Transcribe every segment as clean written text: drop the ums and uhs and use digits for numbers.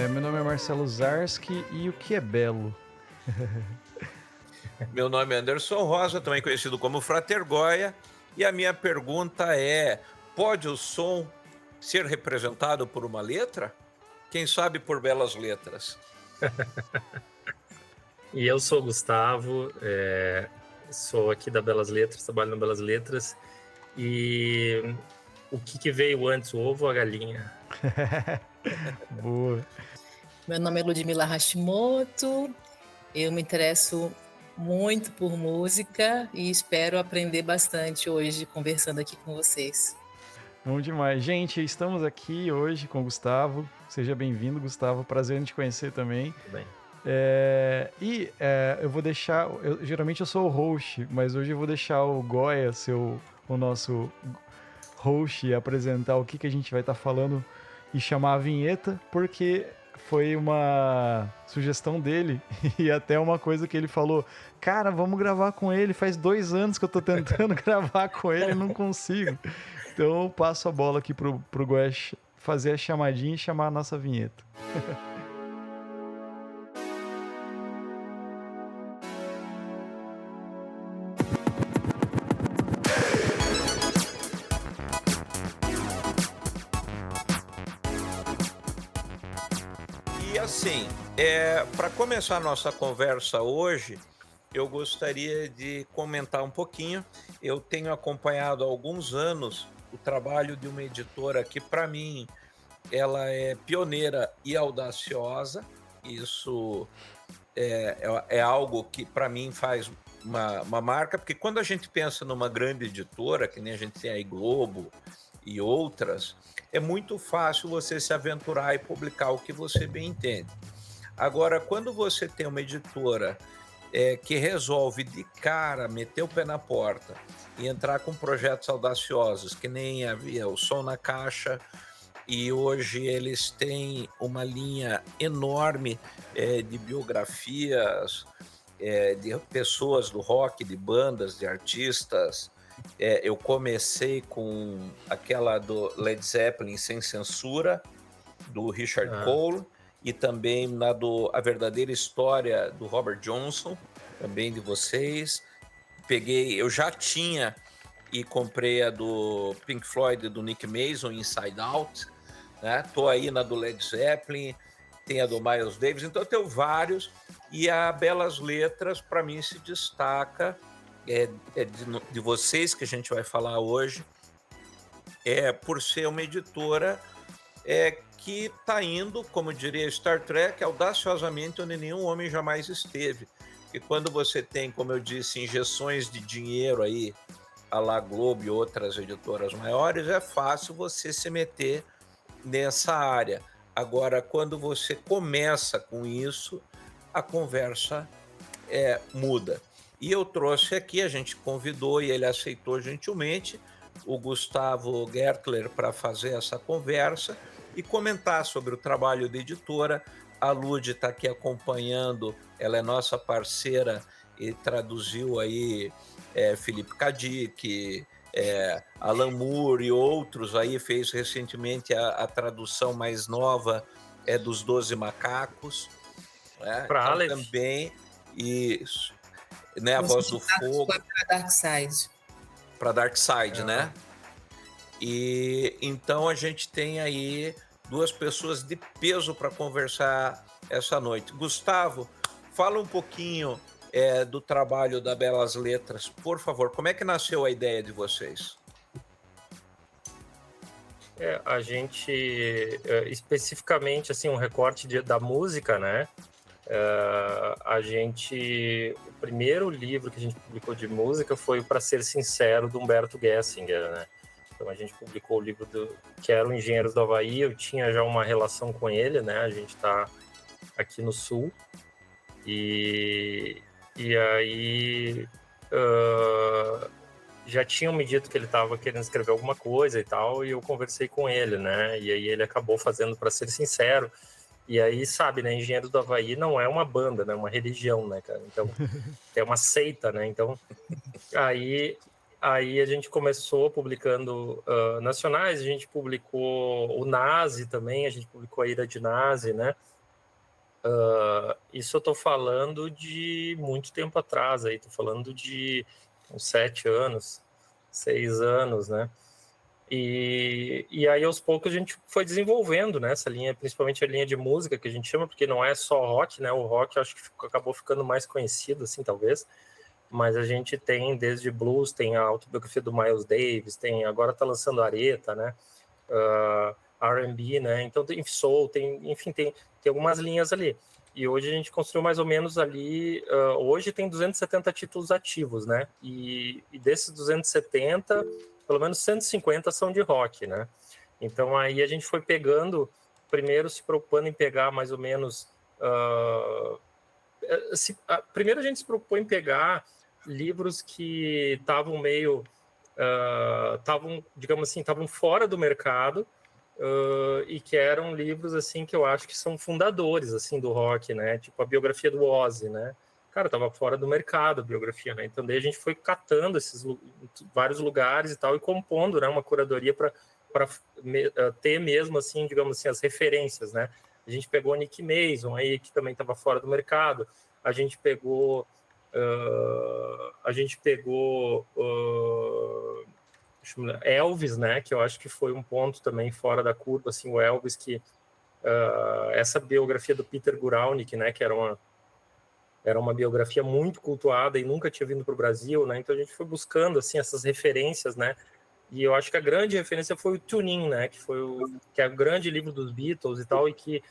Meu nome é Marcelo Zarski e o que é belo? Meu nome é Anderson Rosa, também conhecido como Frater Goya, e a minha pergunta é: pode o som ser representado por uma letra? Quem sabe por belas letras? E eu sou o Gustavo, sou aqui da Belas Letras, trabalho na Belas Letras. E o que veio antes, o ovo ou a galinha? Boa. Meu nome é Ludmila Hashimoto, eu me interesso muito por música e espero aprender bastante hoje conversando aqui com vocês. Bom demais. Gente, estamos aqui hoje com o Gustavo. Seja bem-vindo, Gustavo. Prazer em te conhecer também. Tudo bem. Eu vou deixar... geralmente eu sou o host, mas hoje eu vou deixar o Goya, o nosso host, apresentar o que a gente vai estar falando e chamar a vinheta, porque foi uma sugestão dele e até uma coisa que ele falou: cara, vamos gravar com ele, faz 2 anos que eu tô tentando gravar com ele e não consigo. Então eu passo a bola aqui pro Goya fazer a chamadinha e chamar a nossa vinheta. E assim, para começar a nossa conversa hoje, eu gostaria de comentar um pouquinho. Eu tenho acompanhado há alguns anos o trabalho de uma editora que, para mim, ela é pioneira e audaciosa. Isso é algo que, para mim, faz uma marca, porque quando a gente pensa numa grande editora, que nem a gente tem aí Globo e outras, é muito fácil você se aventurar e publicar o que você bem entende. Agora, quando você tem uma editora que resolve de cara meter o pé na porta e entrar com projetos audaciosos, que nem havia o Som na Caixa, e hoje eles têm uma linha enorme de biografias, de pessoas do rock, de bandas, de artistas. Eu comecei com aquela do Led Zeppelin Sem Censura, do Richard Cole, e também na do A Verdadeira História, do Robert Johnson, também de vocês. Eu já tinha e comprei a do Pink Floyd, do Nick Mason, Inside Out, né? Tô aí na do Led Zeppelin, tem a do Miles Davis, então eu tenho vários, e a Belas Letras, para mim, se destaca, de vocês que a gente vai falar hoje, por ser uma editora que está indo, como diria Star Trek, audaciosamente onde nenhum homem jamais esteve. Porque quando você tem, como eu disse, injeções de dinheiro aí, a la Globo e outras editoras maiores, é fácil você se meter nessa área. Agora, quando você começa com isso, a conversa muda. E eu trouxe aqui, a gente convidou e ele aceitou gentilmente, o Gustavo Gertler, para fazer essa conversa e comentar sobre o trabalho da editora. A Lud está aqui acompanhando, ela é nossa parceira e traduziu aí Felipe Cadic, Alan Moore e outros aí, fez recentemente a tradução mais nova dos 12 Macacos. Para então, Aleph. também, isso, né, a Voz do Fogo. Para Darkseid. Para Darkseid, né? E então a gente tem aí 2 pessoas de peso para conversar essa noite. Gustavo, fala um pouquinho do trabalho da Belas Letras, por favor. Como é que nasceu a ideia de vocês? A gente, especificamente, assim, um recorte da música, né? O primeiro livro que a gente publicou de música foi o Pra Ser Sincero, do Humberto Gessinger, né? Então a gente publicou o livro que era o Engenheiros do Havaí. Eu tinha já uma relação com ele, né? A gente está aqui no Sul. E aí já tinham me dito que ele estava querendo escrever alguma coisa e tal, e eu conversei com ele, né? E aí ele acabou fazendo Pra Ser Sincero. E aí, sabe, né? Engenheiros do Havaí não é uma banda, né? É uma religião, né, cara? Então, é uma seita, né? Então, aí Aí a gente começou publicando nacionais, a gente publicou o Nazi também, a gente publicou a Ira de Nazi, né? Isso eu tô falando de muito tempo atrás, aí tô falando de uns 7 anos, 6 anos, né? E aí aos poucos a gente foi desenvolvendo, né, essa linha, principalmente a linha de música que a gente chama, porque não é só rock, né? O rock eu acho que acabou ficando mais conhecido, assim, talvez. Mas a gente tem desde blues, tem a autobiografia do Miles Davis, tem agora tá lançando Aretha, né? R&B, né? Então tem soul, enfim, tem algumas linhas ali. E hoje a gente construiu mais ou menos ali, hoje tem 270 títulos ativos, né? E desses 270, pelo menos 150 são de rock, né? Então aí a gente foi pegando, primeiro se preocupando em pegar mais ou menos... primeiro a gente se preocupou em pegar livros que estavam meio... digamos assim, estavam fora do mercado, e que eram livros assim que eu acho que são fundadores assim do rock, né? Tipo a biografia do Ozzy, né? Cara, tava fora do mercado a biografia, né? Então daí a gente foi catando esses vários lugares e tal e compondo, né, uma curadoria para ter mesmo assim, digamos assim, as referências, né? A gente pegou Nick Mason aí que também estava fora do mercado. A gente pegou Elvis, né, que eu acho que foi um ponto também fora da curva, assim, o Elvis, que essa biografia do Peter Guralnick, né, que era uma biografia muito cultuada e nunca tinha vindo para o Brasil, né, então a gente foi buscando, assim, essas referências, né, e eu acho que a grande referência foi o Tunin, né, que é o grande livro dos Beatles e tal, e que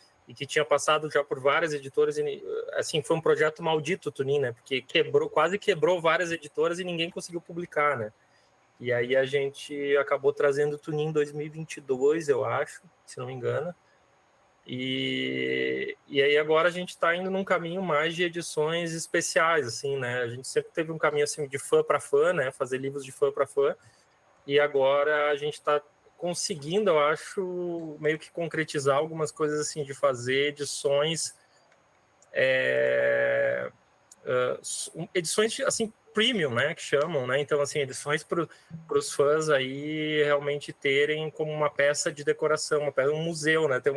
tinha passado já por várias editoras, e, assim, foi um projeto maldito o Tunin, né, porque quase quebrou várias editoras e ninguém conseguiu publicar, né. E aí a gente acabou trazendo o Tunin em 2022, eu acho, se não me engano. E aí agora a gente está indo num caminho mais de edições especiais, assim, né? A gente sempre teve um caminho assim de fã para fã, né? Fazer livros de fã para fã. E agora a gente está conseguindo, eu acho, meio que concretizar algumas coisas assim de fazer edições, edições assim premium, né, que chamam, né? Então, assim, edições para os fãs aí realmente terem como uma peça de decoração, um museu, né? Ter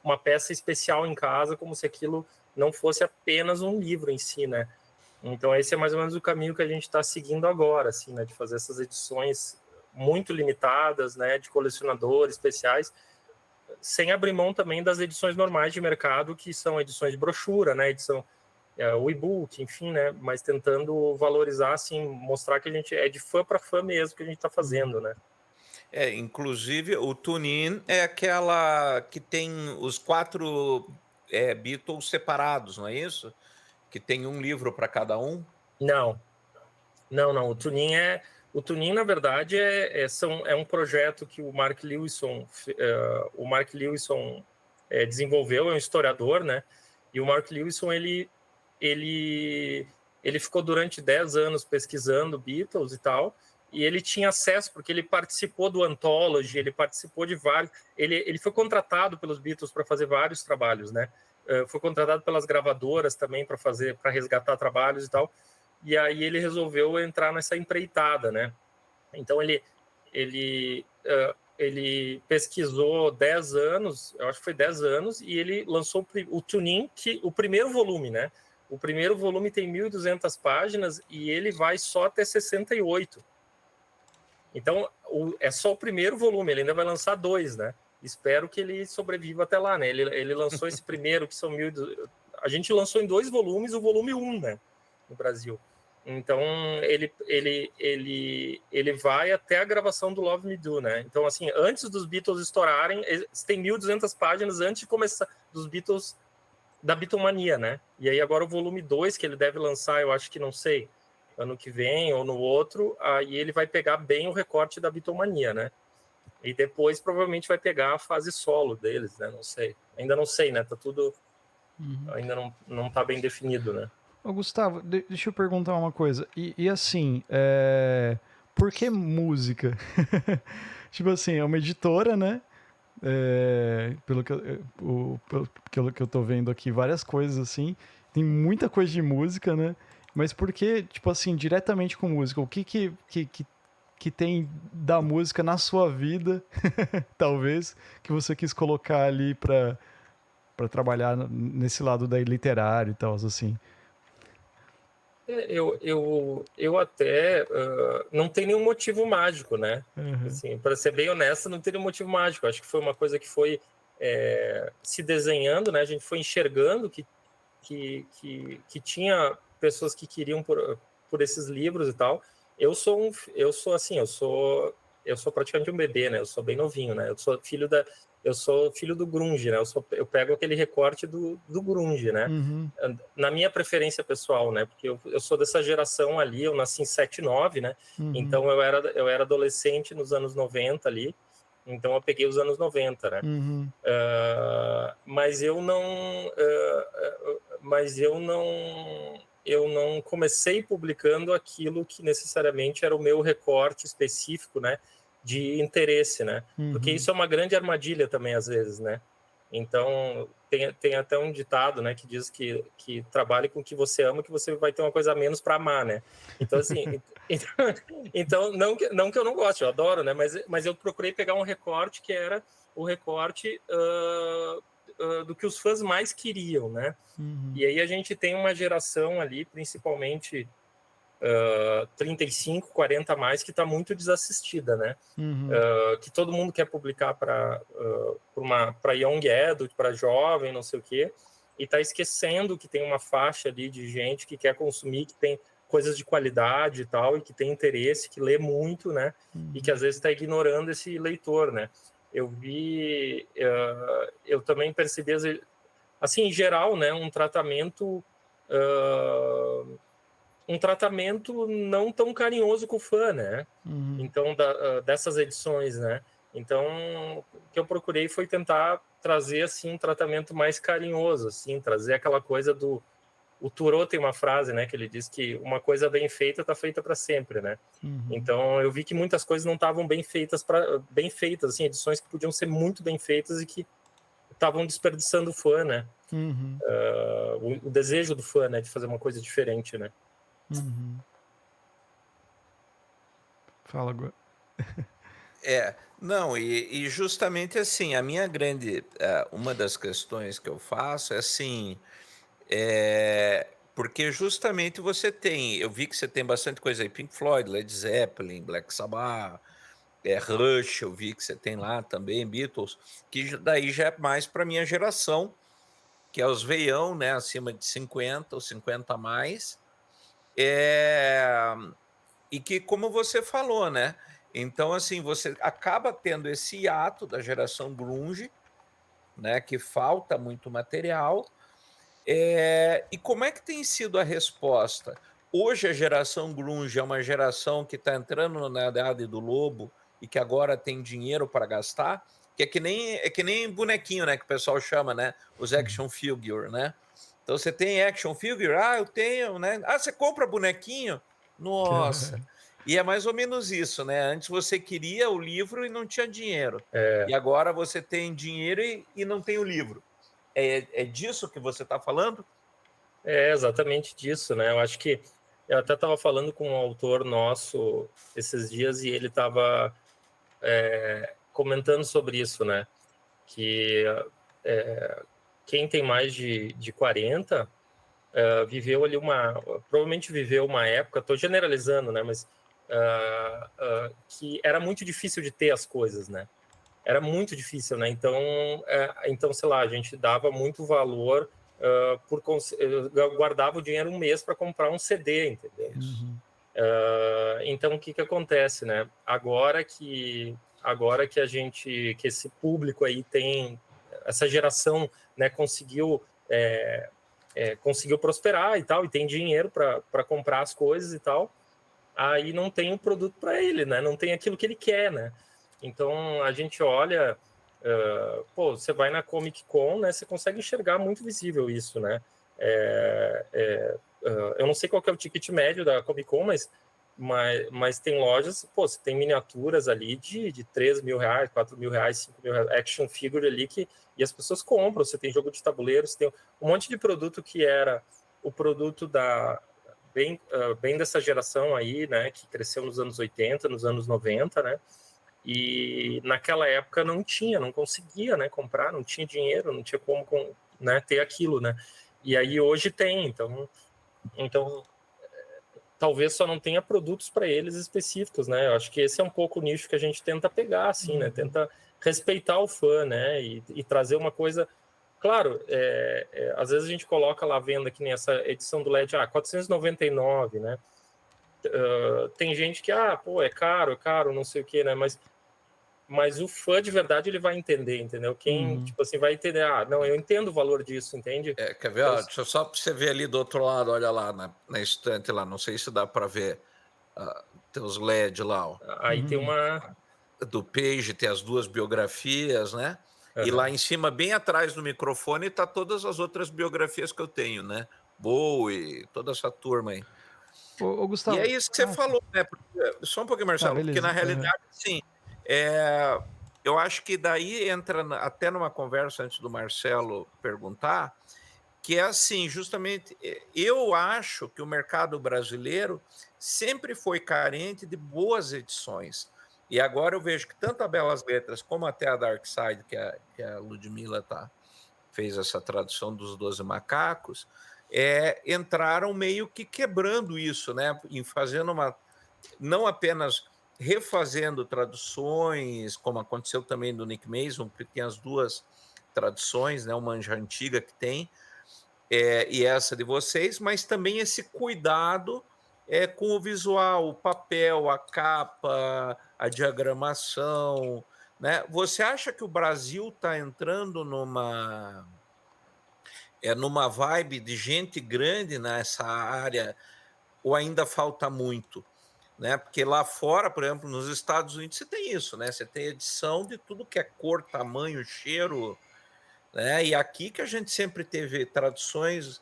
uma peça especial em casa, como se aquilo não fosse apenas um livro em si, né? Então, esse é mais ou menos o caminho que a gente está seguindo agora, assim, né? De fazer essas edições muito limitadas, né? De colecionadores especiais, sem abrir mão também das edições normais de mercado, que são edições de brochura, né? O e-book, enfim, né? Mas tentando valorizar, assim, mostrar que a gente é de fã para fã mesmo que a gente está fazendo, né? Inclusive o Tunin é aquela que tem os 4 Beatles separados, não é isso? Que tem um livro para cada um? Não. O Tunin, na verdade, é um projeto que o Mark Lewison desenvolveu, é um historiador, né? E o Mark Lewison, ele ficou durante 10 anos pesquisando Beatles e tal, e ele tinha acesso, porque ele participou do Anthology, ele participou de vários... Ele foi contratado pelos Beatles para fazer vários trabalhos, né? Foi contratado pelas gravadoras também para resgatar trabalhos e tal, e aí ele resolveu entrar nessa empreitada, né? Então ele pesquisou 10 anos, eu acho que foi 10 anos, e ele lançou o Tunin, o primeiro volume, né? O primeiro volume tem 1.200 páginas e ele vai só até 68. Então, é só o primeiro volume, ele ainda vai lançar 2, né? Espero que ele sobreviva até lá, né? Ele lançou esse primeiro, que são 1.200... A gente lançou em 2 volumes o volume 1, né? No Brasil. Então, ele vai até a gravação do Love Me Do, né? Então, assim, antes dos Beatles estourarem, tem 1.200 páginas antes de começar dos Beatles, da Beatlemania, né? E aí agora o volume 2, que ele deve lançar, eu acho que, não sei, ano que vem ou no outro, aí ele vai pegar bem o recorte da Beatlemania, né? E depois provavelmente vai pegar a fase solo deles, né? Não sei. Ainda não sei, né? Tá tudo... Ainda não tá bem definido, né? Ô, Gustavo, deixa eu perguntar uma coisa. E assim, por que música? Tipo assim, é uma editora, né? Pelo que eu tô vendo aqui, várias coisas assim. Tem muita coisa de música, né? Mas por que, tipo assim, diretamente com música? O que tem da música na sua vida, talvez, que você quis colocar ali pra trabalhar nesse lado daí literário e tal, assim? Eu até não tem nenhum motivo mágico, né? Uhum. Assim, para ser bem honesto, não tem nenhum motivo mágico. Acho que foi uma coisa que foi se desenhando, né? A gente foi enxergando que tinha pessoas que queriam por esses livros e tal. Eu sou praticamente um bebê, né? Eu sou bem novinho, né? Eu sou filho do grunge, né? Eu pego aquele recorte do grunge, né? Uhum. Na minha preferência pessoal, né? Porque eu sou dessa geração ali, eu nasci em 79, né? Uhum. Então eu era adolescente nos anos 90 ali, então eu peguei os anos 90, né? Uhum. Mas eu não comecei publicando aquilo que necessariamente era o meu recorte específico, né, de interesse, né? Porque Uhum. isso é uma grande armadilha também às vezes, né? Então tem até um ditado, né, que diz que trabalhe com o que você ama, que você vai ter uma coisa a menos para amar, né? Então assim, então não que eu não goste, eu adoro, né? Mas eu procurei pegar um recorte que era o recorte do que os fãs mais queriam, né? Uhum. E aí a gente tem uma geração ali, principalmente 35, 40 a mais, que está muito desassistida, né? Uhum. Que todo mundo quer publicar para young adult, para jovem, não sei o quê, e está esquecendo que tem uma faixa ali de gente que quer consumir, que tem coisas de qualidade e tal, e que tem interesse, que lê muito, né? E que às vezes está ignorando esse leitor, né? Eu também percebi, assim, em geral, né, um tratamento não tão carinhoso com o fã, né? Uhum. Então, dessas edições, né? Então, o que eu procurei foi tentar trazer, assim, um tratamento mais carinhoso, assim, trazer aquela coisa do... O Thoreau tem uma frase, né, que ele diz que uma coisa bem feita está feita para sempre, né? Uhum. Então, eu vi que muitas coisas não estavam bem feitas, assim, edições que podiam ser muito bem feitas e que estavam desperdiçando o fã, né? Uhum. O desejo do fã, né, de fazer uma coisa diferente, né? Uhum. Fala agora. Não, e justamente assim, a minha grande, uma das questões que eu faço é assim, porque justamente eu vi que você tem bastante coisa aí, Pink Floyd, Led Zeppelin, Black Sabbath, Rush, eu vi que você tem lá também, Beatles, que daí já é mais para minha geração, que é os veião, né, acima de 50 ou 50 a mais, e que como você falou, né, então assim, você acaba tendo esse hiato da geração grunge, né, que falta muito material, e como é que tem sido a resposta? Hoje a geração grunge é uma geração que está entrando na idade do lobo e que agora tem dinheiro para gastar, que é que nem bonequinho, né, que o pessoal chama, né, os action figure, né. Então você tem action figure? "Ah, eu tenho", né. "Ah, você compra bonequinho?". Nossa! E é mais ou menos isso, né, antes você queria o livro e não tinha dinheiro, É, e agora você tem dinheiro e não tem o livro. É disso que você está falando? é exatamente disso, né? Eu acho que eu até estava falando com um autor nosso esses dias e ele estava comentando sobre isso, né? Que quem tem mais de 40 viveu ali provavelmente viveu uma época, estou generalizando, né? Mas que era muito difícil de ter as coisas, né? Era muito difícil, né? Então, sei lá, a gente dava muito valor eu guardava o dinheiro um mês para comprar um CD, entendeu? Isso. Uhum. Então, o que acontece, né? Agora que que esse público aí tem essa geração, né, conseguiu prosperar e tal, e tem dinheiro para comprar as coisas e tal, aí não tem um produto para ele, né? Não tem aquilo que ele quer, né? Então a gente olha, você vai na Comic Con, né? Você consegue enxergar muito visível isso, né? Eu não sei qual que é o ticket médio da Comic Con, mas tem lojas, você tem miniaturas ali de R$ 3.000, R$ 4.000, R$ 5.000, action figure ali e as pessoas compram. Você tem jogo de tabuleiro, você tem um monte de produto que era o produto bem dessa geração aí, né, que cresceu nos anos 80, nos anos 90, né, e naquela época não conseguia, né, comprar, não tinha dinheiro, não tinha como, né, ter aquilo, né, e aí hoje tem, então talvez só não tenha produtos para eles específicos, né, eu acho que esse é um pouco o nicho que a gente tenta pegar, assim, né, tenta respeitar o fã, né, e trazer uma coisa. Claro, às vezes a gente coloca lá à venda, que nem essa edição do LED, 499, né? Tem gente que, pô, é caro, não sei o quê, né? Mas o fã de verdade, ele vai entender, entendeu? Quem, tipo assim, vai entender, não, eu entendo o valor disso, entende? Quer ver? Ó, deixa eu só para você ver ali do outro lado, olha lá na estante lá, não sei se dá para ver, tem os LED lá, ó. Aí tem uma... Do Page, tem as 2 biografias, né? E lá em cima, bem atrás do microfone, tá todas as outras biografias que eu tenho, né? Bowie, toda essa turma aí. Ô, Gustavo. E é isso que você falou, né? Só um pouquinho, Marcelo, porque na realidade, sim, eu acho que daí entra até numa conversa antes do Marcelo perguntar, que é assim, justamente, eu acho que o mercado brasileiro sempre foi carente de boas edições. E agora eu vejo que tanto a Belas Letras como até a Dark Side, que a Ludmilla fez essa tradução dos 12 Macacos, entraram meio que quebrando isso, né? Em fazendo não apenas refazendo traduções, como aconteceu também do Nick Mason, que tem as 2 traduções, né? Uma já antiga que tem, e essa de vocês, mas também esse cuidado com o visual, o papel, a capa, a diagramação, né? Você acha que o Brasil está entrando numa vibe de gente grande nessa área, ou ainda falta muito? Né? Porque lá fora, por exemplo, nos Estados Unidos, você tem isso, né? Você tem edição de tudo que é cor, tamanho, cheiro, né? E aqui que a gente sempre teve traduções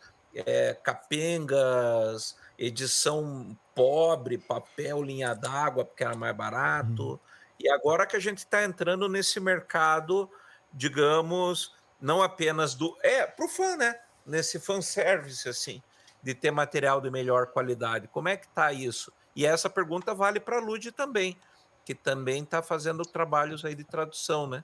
capengas, edição pobre, papel, linha d'água, porque era mais barato. E agora que a gente está entrando nesse mercado, digamos, não apenas para o fã, né? Nesse fanservice, assim, de ter material de melhor qualidade. Como é que está isso? E essa pergunta vale para a Lud também, que também está fazendo trabalhos aí de tradução, né?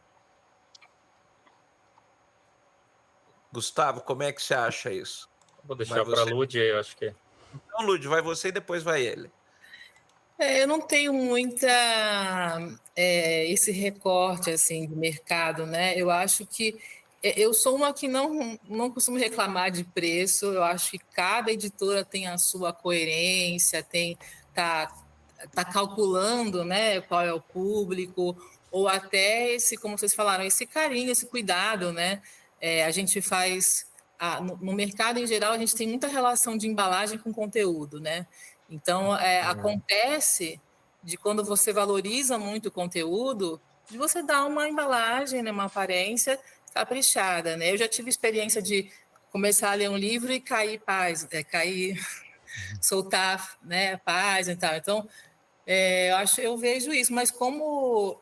Gustavo, como é que você acha isso? Vou deixar para a Lud, eu acho que... Então, Lud, vai você e depois vai ele. Eu não tenho muita esse recorte assim de mercado, né? Eu acho que eu sou uma que não costumo reclamar de preço. Eu acho que cada editora tem a sua coerência, tá calculando, né, qual é o público, ou até esse, como vocês falaram, esse carinho, esse cuidado, né? A gente faz no mercado em geral, a gente tem muita relação de embalagem com conteúdo, né? Então, acontece de quando você valoriza muito o conteúdo, de você dar uma embalagem, né, uma aparência caprichada, né? Eu já tive experiência de começar a ler um livro e soltar, né, página e tal. Então, eu vejo isso, mas como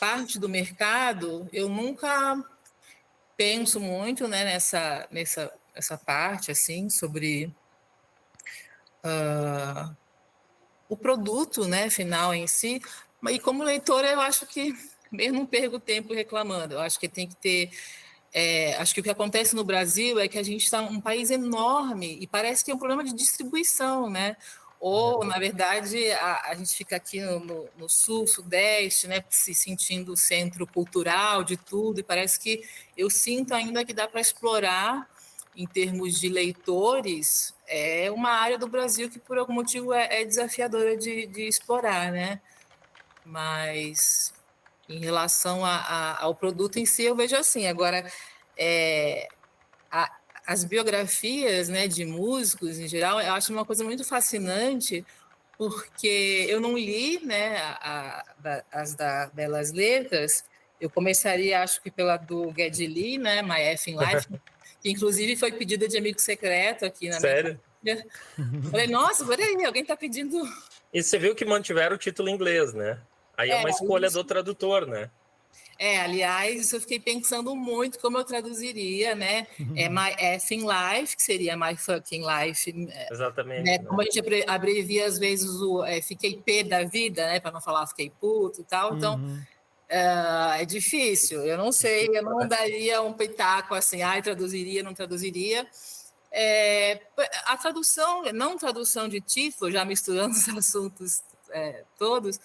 parte do mercado, eu nunca penso muito, né, nessa parte, assim, sobre o produto, né, final em si. E como leitora, eu acho que mesmo não perco tempo reclamando. Eu acho que tem que ter... acho que o que acontece no Brasil é que a gente está um país enorme e parece que é um problema de distribuição, né? Ou, na verdade, a gente fica aqui no sul, sudeste, né, se sentindo o centro cultural de tudo, e parece que eu sinto ainda que dá para explorar, em termos de leitores, uma área do Brasil que, por algum motivo, é desafiadora de explorar, né? Mas, em relação ao produto em si, eu vejo assim. Agora, as biografias, né, de músicos, em geral, eu acho uma coisa muito fascinante, porque eu não li, né, as da Belas Letras. Eu começaria, acho que pela do Geddy Lee, né, My Effing Life, que inclusive foi pedida de amigo secreto aqui na Sério? minha... Falei, nossa, peraí, alguém está pedindo... E você viu que mantiveram o título em inglês, né? Aí é uma escolha do tradutor, né? Aliás, eu fiquei pensando muito como eu traduziria, né? My effing life, que seria my fucking life. Exatamente. Né? Né? Como a gente abrevia, às vezes, fiquei pé da vida, né? Para não falar fiquei puto e tal. Então, é difícil. Eu não sei, eu não daria um pitaco assim, traduziria, não traduziria. A tradução, não tradução de título, já misturando os assuntos todos,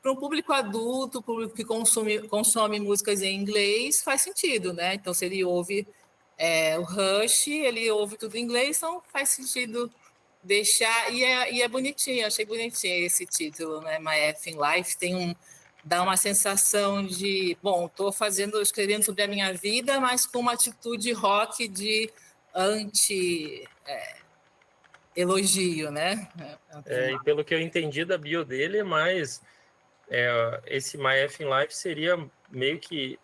para um público adulto, público que consome músicas em inglês, faz sentido, né? Então, se ele ouve o Rush, ele ouve tudo em inglês, então faz sentido deixar. E é bonitinho, achei bonitinho esse título, né? My Effing Life dá uma sensação de, bom, estou escrevendo sobre a minha vida, mas com uma atitude rock de anti-elogio, né? E pelo que eu entendi da bio dele, esse My Effing Life seria meio que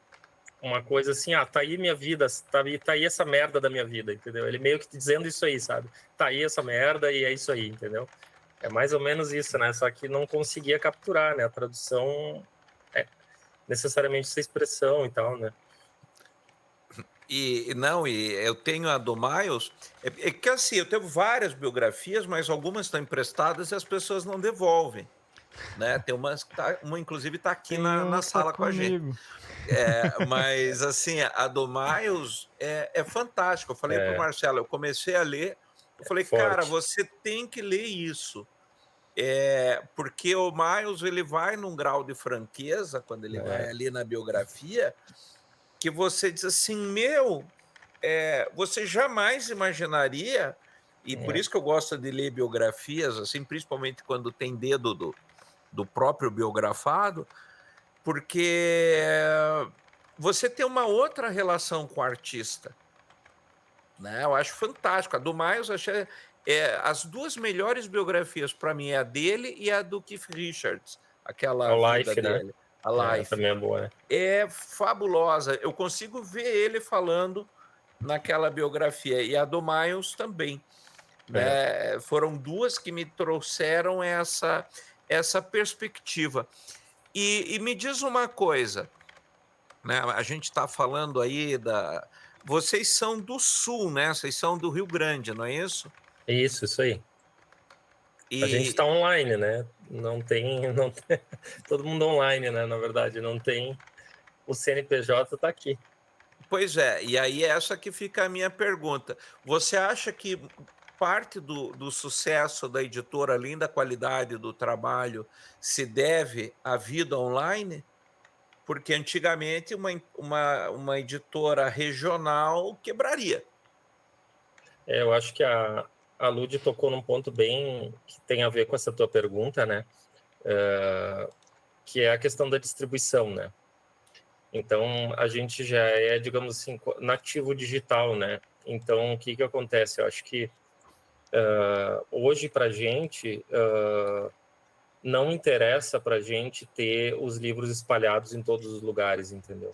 uma coisa assim, tá aí minha vida, tá aí essa merda da minha vida, entendeu? Ele meio que dizendo isso aí, sabe? Tá aí essa merda e é isso aí, entendeu? É mais ou menos isso, né? Só que não conseguia capturar, né? A tradução é necessariamente essa expressão e tal, né? E eu tenho a do Miles, que assim, eu tenho várias biografias, mas algumas estão emprestadas e as pessoas não devolvem, né? Tem uma inclusive está aqui na sala com a gente. Mas assim, a do Miles é fantástica. Eu falei para o Marcelo, eu comecei a ler, eu falei, cara, você tem que ler isso. Porque o Miles ele vai num grau de franqueza, quando ele vai ali na biografia, que você diz assim, você jamais imaginaria, e por isso que eu gosto de ler biografias, assim, principalmente quando tem dedo do próprio biografado, porque você tem uma outra relação com o artista, né? Eu acho fantástico. A do Miles, eu achei as duas melhores biografias para mim é a dele e a do Keith Richards, aquela a vida Life, dele, né? a Life. Também é boa, né? É fabulosa. Eu consigo ver ele falando naquela biografia e a do Miles também, né? Foram duas que me trouxeram essa perspectiva. E me diz uma coisa, né? A gente está falando aí vocês são do Sul, né? Vocês são do Rio Grande, não é isso? Isso aí. A gente está online, né? Não tem todo mundo online, né? Na verdade, não tem. O CNPJ está aqui. Pois é, e aí essa que fica a minha pergunta. Você acha que parte do sucesso da editora, além da qualidade do trabalho, se deve à vida online? Porque antigamente uma editora regional quebraria. Eu acho que a Lud tocou num ponto bem que tem a ver com essa tua pergunta, né? Que é a questão da distribuição, né? Então, a gente já é, digamos assim, nativo digital, né? Então, o que acontece? Eu acho que hoje, para a gente, não interessa para a gente ter os livros espalhados em todos os lugares, entendeu?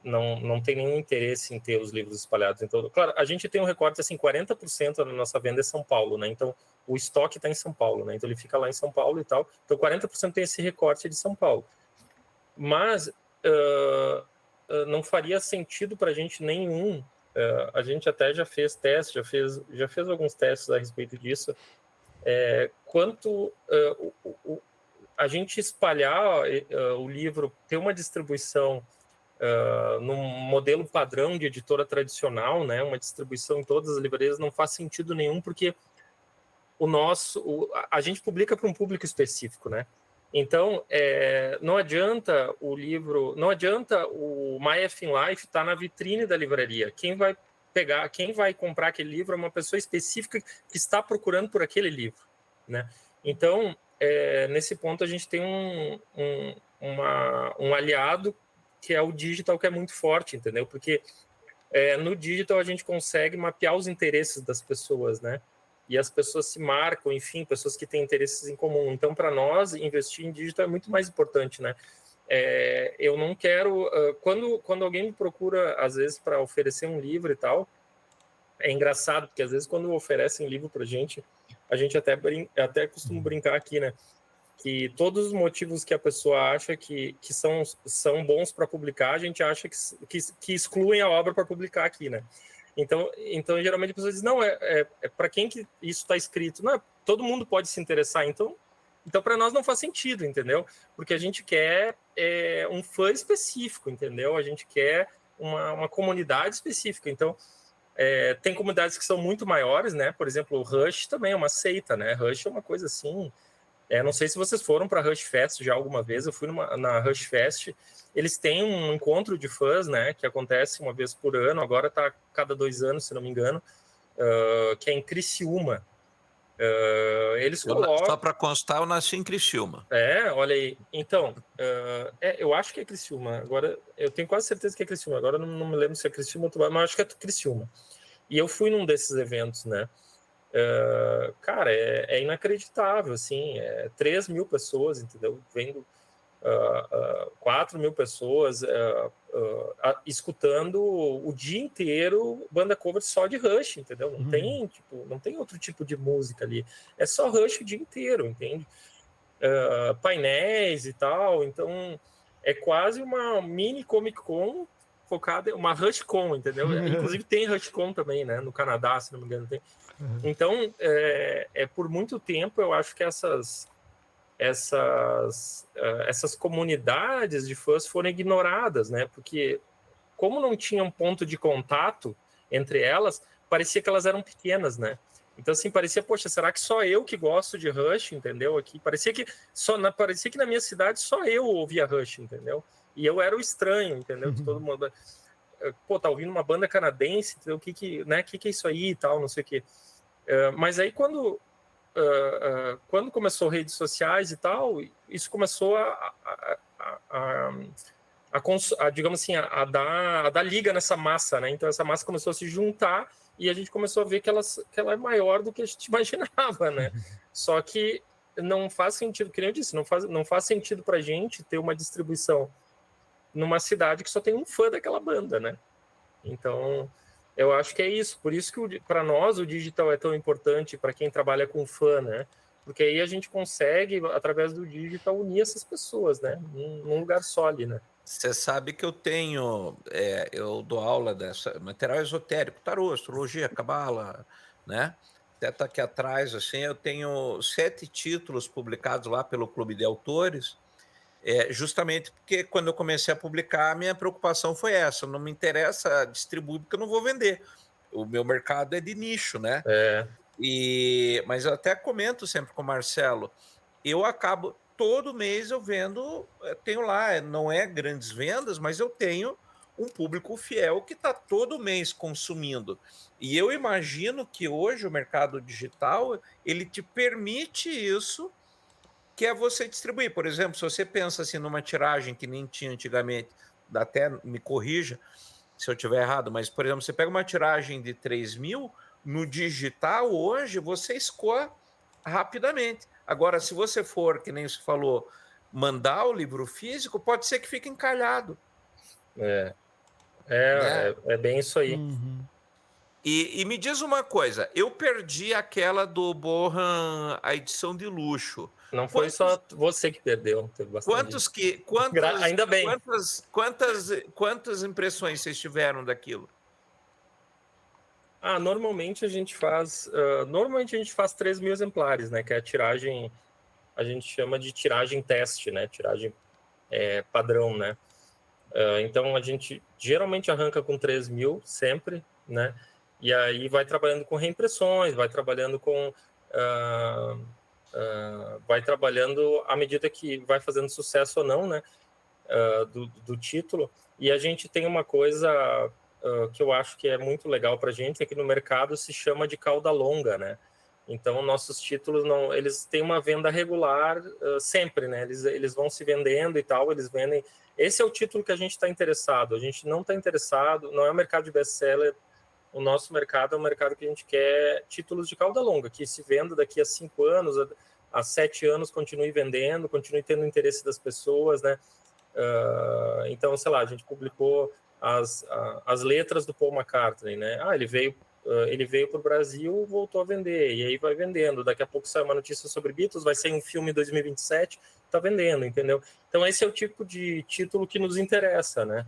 Não tem nenhum interesse em ter os livros espalhados em todo. Claro, a gente tem um recorte assim, 40% da nossa venda é São Paulo, né? Então o estoque está em São Paulo, né? Então ele fica lá em São Paulo e tal. Então 40% tem esse recorte de São Paulo. Mas não faria sentido para a gente nenhum. A gente até já fez testes, já fez alguns testes a respeito disso. Quanto a gente espalhar o livro, ter uma distribuição num modelo padrão de editora tradicional, né, uma distribuição em todas as livrarias, não faz sentido nenhum, porque a gente publica para um público específico, né? Então, não adianta o livro, não adianta o My Effing Life estar na vitrine da livraria. Quem vai comprar aquele livro é uma pessoa específica que está procurando por aquele livro, né? Então, nesse ponto a gente tem um aliado que é o digital, que é muito forte, entendeu? Porque no digital a gente consegue mapear os interesses das pessoas, né? E as pessoas se marcam, enfim, pessoas que têm interesses em comum. Então, para nós, investir em digital é muito mais importante, né? Eu não quero... Quando alguém me procura, às vezes, para oferecer um livro e tal, é engraçado, porque às vezes quando oferecem livro para a gente até costuma brincar aqui, né? que todos os motivos que a pessoa acha que são bons para publicar, a gente acha que excluem a obra para publicar aqui, né? Então, geralmente a pessoa diz, não, é para quem que isso está escrito? Não, todo mundo pode se interessar, então para nós não faz sentido, entendeu? Porque a gente quer um fã específico, entendeu? A gente quer uma comunidade específica. Então, tem comunidades que são muito maiores, né? Por exemplo, o Rush também é uma seita, né? Rush é uma coisa assim... não sei se vocês foram para Rush Fest já alguma vez. Eu fui na Rush Fest. Eles têm um encontro de fãs, né? Que acontece uma vez por ano. Agora está cada 2 anos, se não me engano. Que é em Criciúma. Eles colocam... Só para constar, eu nasci em Criciúma. Olha aí. Então, eu acho que é Criciúma. Agora, eu tenho quase certeza que é Criciúma. Agora, não me lembro se é Criciúma ou mas acho que é Criciúma. E eu fui num desses eventos, né? Cara, é inacreditável, assim, 3 mil pessoas, entendeu? Vendo 4 mil pessoas escutando o dia inteiro banda cover só de Rush, entendeu? Não tem outro tipo de música ali, é só Rush o dia inteiro, entende? Painéis e tal, então é quase uma mini Comic Con focada, uma Rush Con, entendeu? Inclusive tem Rush Con também, né? No Canadá, se não me engano, tem. Então, por muito tempo, eu acho que essas comunidades de fãs foram ignoradas, né? Porque, como não tinha um ponto de contato entre elas, parecia que elas eram pequenas, né? Então, assim, parecia, poxa, será que só eu que gosto de Rush, entendeu? Aqui, parecia que na minha cidade só eu ouvia Rush, entendeu? E eu era o estranho, entendeu? De todo mundo... Pô, tá ouvindo uma banda canadense, entendeu? O que é isso aí e tal, não sei o quê. Mas aí, quando começou redes sociais e tal, isso começou digamos assim, a dar liga nessa massa, né? Então, essa massa começou a se juntar e a gente começou a ver que ela é maior do que a gente imaginava, né? Só que não faz sentido, como eu disse, não faz sentido pra gente ter uma distribuição numa cidade que só tem um fã daquela banda, né? Então, eu acho que é isso. Por isso que, para nós, o digital é tão importante para quem trabalha com fã, né? Porque aí a gente consegue, através do digital, unir essas pessoas, né? Num lugar só ali, né? Você sabe que eu dou aula dessa material esotérico, tarô, astrologia, cabala, né? Até tá aqui atrás, assim, eu tenho 7 títulos publicados lá pelo Clube de Autores, justamente porque quando eu comecei a publicar, a minha preocupação foi essa, não me interessa distribuir porque eu não vou vender. O meu mercado é de nicho, né? Mas eu até comento sempre com o Marcelo, eu acabo, todo mês eu vendo, tenho lá, não é grandes vendas, mas eu tenho um público fiel que está todo mês consumindo. E eu imagino que hoje o mercado digital, ele te permite isso, que é você distribuir. Por exemplo, se você pensa assim numa tiragem que nem tinha antigamente, até me corrija se eu estiver errado, mas, por exemplo, você pega uma tiragem de 3 mil, no digital hoje você escoa rapidamente. Agora, se você for, que nem você falou, mandar o livro físico, pode ser que fique encalhado. É bem isso aí. E me diz uma coisa, eu perdi aquela do Bohan, a edição de luxo. Não foi só você que perdeu, teve bastante. Ainda bem. Quantas impressões vocês tiveram daquilo? Normalmente a gente faz 3 mil exemplares, né? Que é a tiragem, a gente chama de tiragem teste, né? Tiragem padrão, né? Então a gente geralmente arranca com 3 mil sempre, né? E aí vai trabalhando com reimpressões, vai trabalhando à medida que vai fazendo sucesso ou não, né? Do título. E a gente tem uma coisa que eu acho que é muito legal para a gente, é que no mercado se chama de cauda longa, né? Então, nossos títulos, eles têm uma venda regular sempre, né? Eles vão se vendendo e tal, eles vendem. Esse é o título que a gente está interessado. A gente não está interessado, não é o mercado de best-seller. O nosso mercado é um mercado que a gente quer títulos de cauda longa, que se venda daqui a 5 anos, a 7 anos, continue vendendo, continue tendo interesse das pessoas, né? Então, sei lá, a gente publicou as letras do Paul McCartney, né? Ele veio ele veio para o Brasil, voltou a vender, e aí vai vendendo. Daqui a pouco sai uma notícia sobre Beatles, vai sair um filme em 2027, tá vendendo, entendeu? Então esse é o tipo de título que nos interessa, né?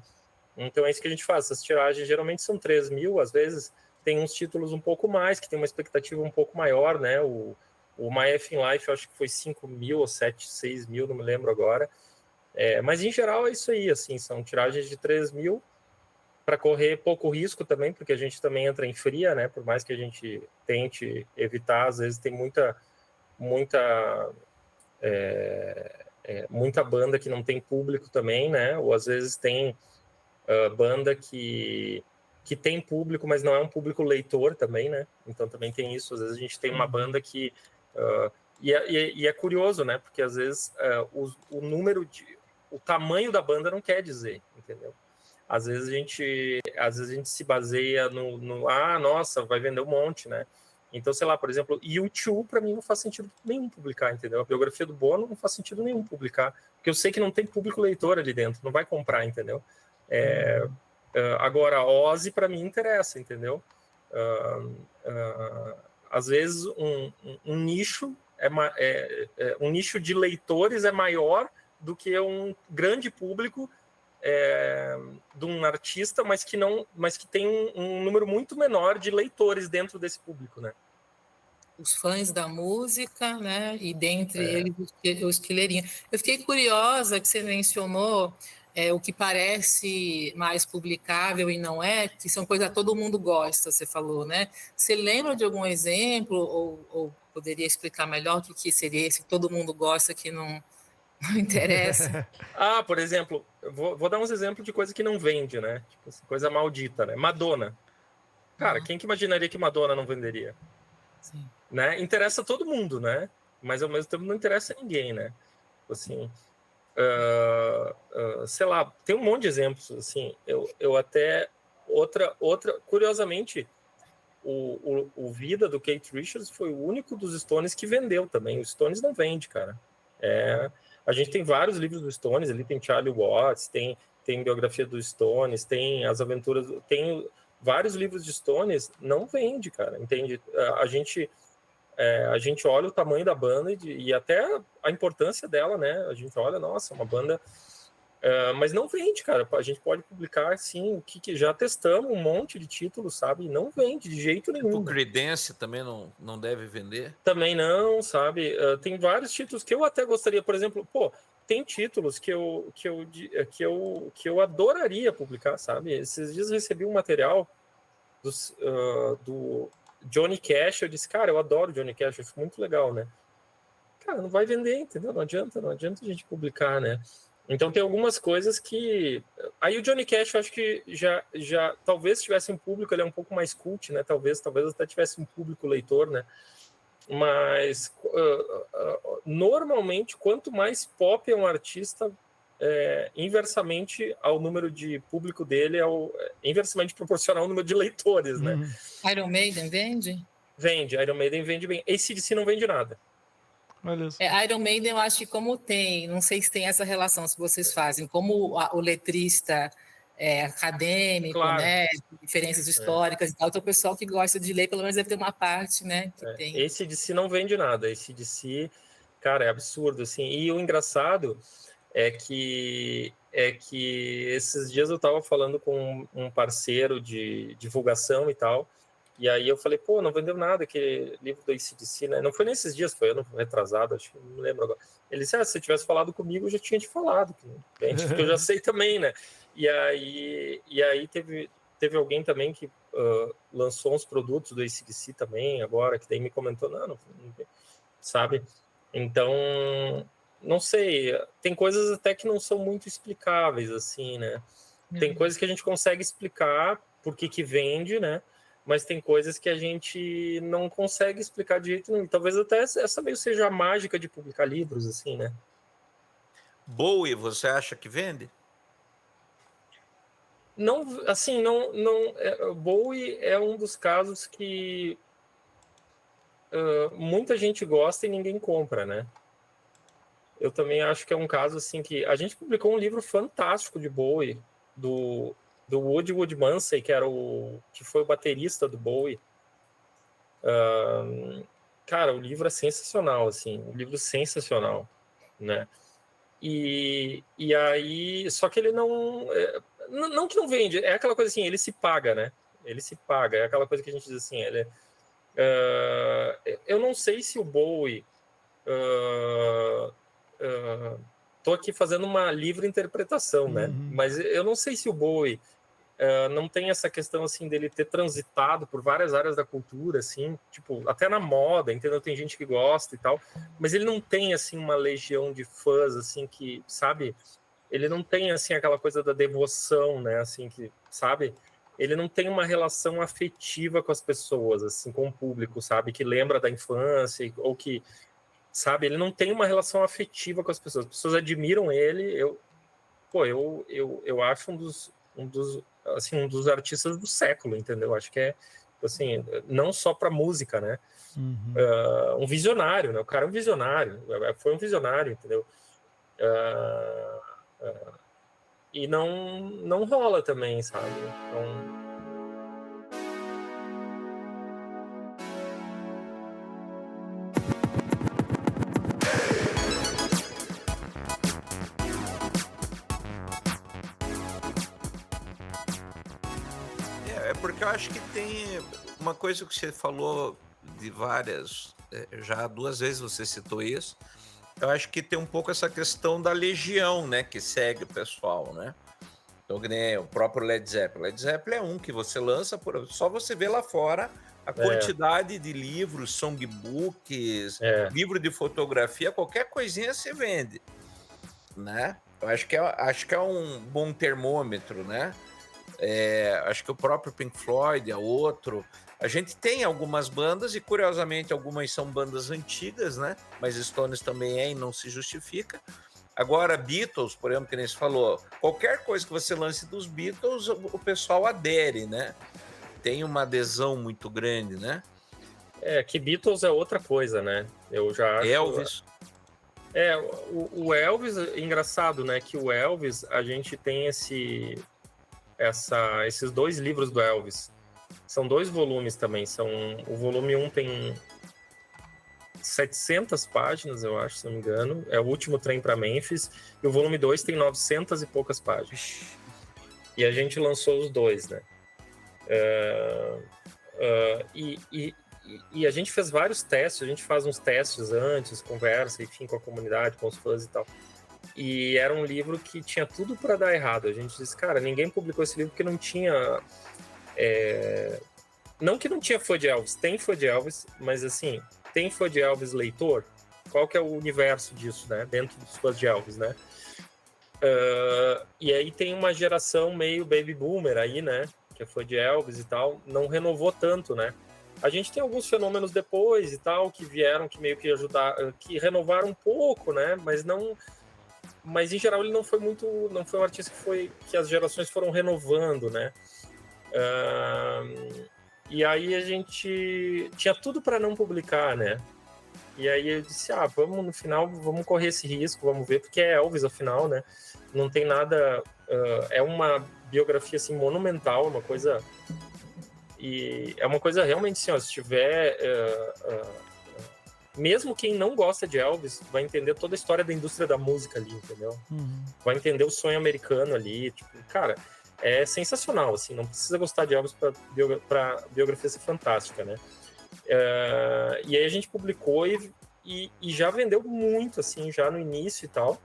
Então é isso que a gente faz. Essas tiragens geralmente são 3 mil, às vezes tem uns títulos um pouco mais, que tem uma expectativa um pouco maior, né? O My F in Life, eu acho que foi 5 mil ou 7, 6 mil, não me lembro agora. Mas em geral é isso aí, assim, são tiragens de 3 mil, para correr pouco risco também, porque a gente também entra em fria, né? Por mais que a gente tente evitar, às vezes tem muita banda que não tem público também, né? Ou às vezes tem banda que tem público, mas não é um público leitor também, né? Então também tem isso. Às vezes a gente tem uma banda que... E é curioso, né? Porque às vezes o tamanho da banda não quer dizer, entendeu? Às vezes a gente se baseia nossa, vai vender um monte, né? Então, sei lá, por exemplo, U2 para mim não faz sentido nenhum publicar, entendeu? A biografia do Bono não faz sentido nenhum publicar, porque eu sei que não tem público leitor ali dentro, não vai comprar, entendeu? Agora, Ozzy para mim interessa, entendeu? Às vezes um nicho um nicho de leitores é maior do que um grande público de um artista, mas que tem um número muito menor de leitores dentro desse público, né? Os fãs da música, né? E dentre eles os que leriam. Eu fiquei curiosa que você mencionou o que parece mais publicável e não é, que são coisas que todo mundo gosta, você falou, né? Você lembra de algum exemplo ou poderia explicar melhor o que seria esse que todo mundo gosta que não interessa? Por exemplo, vou dar uns exemplos de coisa que não vende, né? Tipo, coisa maldita, né? Madonna. Cara, quem que imaginaria que Madonna não venderia? Sim. Né? Interessa todo mundo, né? Mas ao mesmo tempo não interessa ninguém, né? Assim, sei lá, tem um monte de exemplos, assim. Eu até curiosamente, o Vida do Keith Richards foi o único dos Stones que vendeu também. Os Stones não vende, cara. A gente tem vários livros dos Stones, ali tem Charlie Watts, tem biografia dos Stones, tem as aventuras, tem vários livros de Stones, não vende, cara, entende? A gente olha o tamanho da banda e até a importância dela, né? A gente olha, nossa, uma banda... mas não vende, cara. A gente pode publicar, sim, o que já testamos, um monte de títulos, sabe? Não vende de jeito nenhum. O Creedence também não deve vender? Também não, sabe? Tem vários títulos que eu até gostaria, por exemplo, tem títulos que eu adoraria publicar, sabe? Esses dias eu recebi um material do Johnny Cash, eu disse, cara, eu adoro Johnny Cash, acho muito legal, né? Cara, não vai vender, entendeu? Não adianta a gente publicar, né? Então tem algumas coisas que... Aí o Johnny Cash, eu acho que já talvez tivesse um público, ele é um pouco mais cult, né? Talvez até tivesse um público leitor, né? Mas normalmente, quanto mais pop é um artista, inversamente ao número de público dele, inversamente proporcional ao número de leitores, né? Iron Maiden vende? Vende, Iron Maiden vende bem. AC/DC não vende nada. Iron Maiden, eu acho que como tem, não sei se tem essa relação, se vocês fazem, como o letrista acadêmico, claro, né, diferenças históricas e tal, então o pessoal que gosta de ler, pelo menos deve ter uma parte, né, que tem. AC/DC não vende nada, AC/DC, cara, é absurdo, assim, e o engraçado é que esses dias eu estava falando com um parceiro de divulgação e tal, e aí eu falei, não vendeu nada aquele livro do AC/DC, né? Não foi nesses dias, foi ano retrasado, acho que não me lembro agora. Ele disse, se você tivesse falado comigo, eu já tinha te falado, que eu já sei também, né? E aí teve alguém também que lançou uns produtos do AC/DC também, agora, que daí me comentou, não sabe? Então, não sei, tem coisas até que não são muito explicáveis, assim, né? Tem coisas que a gente consegue explicar por que vende, né? Mas tem coisas que a gente não consegue explicar de jeito nenhum. Talvez até essa meio seja a mágica de publicar livros, assim, né? Bowie, você acha que vende? Não, assim, não. Bowie é um dos casos que muita gente gosta e ninguém compra, né? Eu também acho que é um caso assim que a gente publicou um livro fantástico de Bowie, do Woody Mansey, que foi o baterista do Bowie. Cara, o livro é sensacional, assim, um livro sensacional, né? E aí, só que ele não que não vende, é aquela coisa assim, ele se paga, né? Ele se paga, é aquela coisa que a gente diz assim, eu não sei se o Bowie, tô aqui fazendo uma livre interpretação, né? Mas eu não sei se o Bowie não tem essa questão assim dele ter transitado por várias áreas da cultura, assim, tipo, até na moda, entendeu? Tem gente que gosta e tal, mas ele não tem assim uma legião de fãs assim que, sabe? Ele não tem assim aquela coisa da devoção, né? Assim que, sabe? Ele não tem uma relação afetiva com as pessoas, assim, com o público, sabe? Que lembra da infância ou que, sabe? Ele não tem uma relação afetiva com as pessoas. As pessoas admiram ele. Eu acho um dos artistas do século, entendeu? Acho que é, assim, não só para música, né? Um visionário, né? O cara é um visionário, foi um visionário, entendeu? E não rola também, sabe? Então... Porque eu acho que tem uma coisa que você falou de várias, já 2 vezes você citou isso, eu acho que tem um pouco essa questão da legião, né, que segue o pessoal, né? Então, que nem o próprio Led Zeppelin. Led Zeppelin é um que você lança, só você vê lá fora a quantidade de livros, songbooks, livro de fotografia, qualquer coisinha você vende, né? Eu acho que é um bom termômetro, né? Acho que o próprio Pink Floyd é outro. A gente tem algumas bandas e, curiosamente, algumas são bandas antigas, né? Mas Stones também e não se justifica. Agora, Beatles, por exemplo, que nem você falou, qualquer coisa que você lance dos Beatles, o pessoal adere, né? Tem uma adesão muito grande, né? Que Beatles é outra coisa, né? Eu já acho... Elvis. O Elvis, engraçado, né? Que o Elvis, a gente tem esses 2 livros do Elvis. São 2 volumes também. O volume 1 tem 700 páginas, eu acho, se não me engano. É o último trem para Memphis. E o volume 2 tem 900 e poucas páginas. E a gente lançou os 2, né? E a gente fez vários testes. A gente faz uns testes antes, conversa, enfim, com a comunidade, com os fãs e tal. E era um livro que tinha tudo para dar errado. A gente disse, cara, ninguém publicou esse livro porque não tinha... Não que não tinha fã de Elvis, tem fã de Elvis, mas assim, tem fã de Elvis leitor? Qual que é o universo disso, né? Dentro dos fãs de Elvis, né? E aí tem uma geração meio baby boomer aí, né? Que é fã de Elvis e tal, não renovou tanto, né? A gente tem alguns fenômenos depois e tal, que vieram, que meio que ajudaram, que renovaram um pouco, né? Mas em geral ele não foi um artista que as gerações foram renovando, né? E aí a gente tinha tudo para não publicar, né? E aí eu disse, vamos no final, vamos correr esse risco, vamos ver, porque é Elvis afinal, né? Não tem nada, é uma biografia assim monumental, uma coisa, e é uma coisa realmente assim, se tiver mesmo quem não gosta de Elvis vai entender toda a história da indústria da música ali, entendeu? Vai entender o sonho americano ali, tipo, cara, é sensacional, assim, não precisa gostar de Elvis para biografia ser fantástica, né? E aí a gente publicou e já vendeu muito, assim, já no início e tal.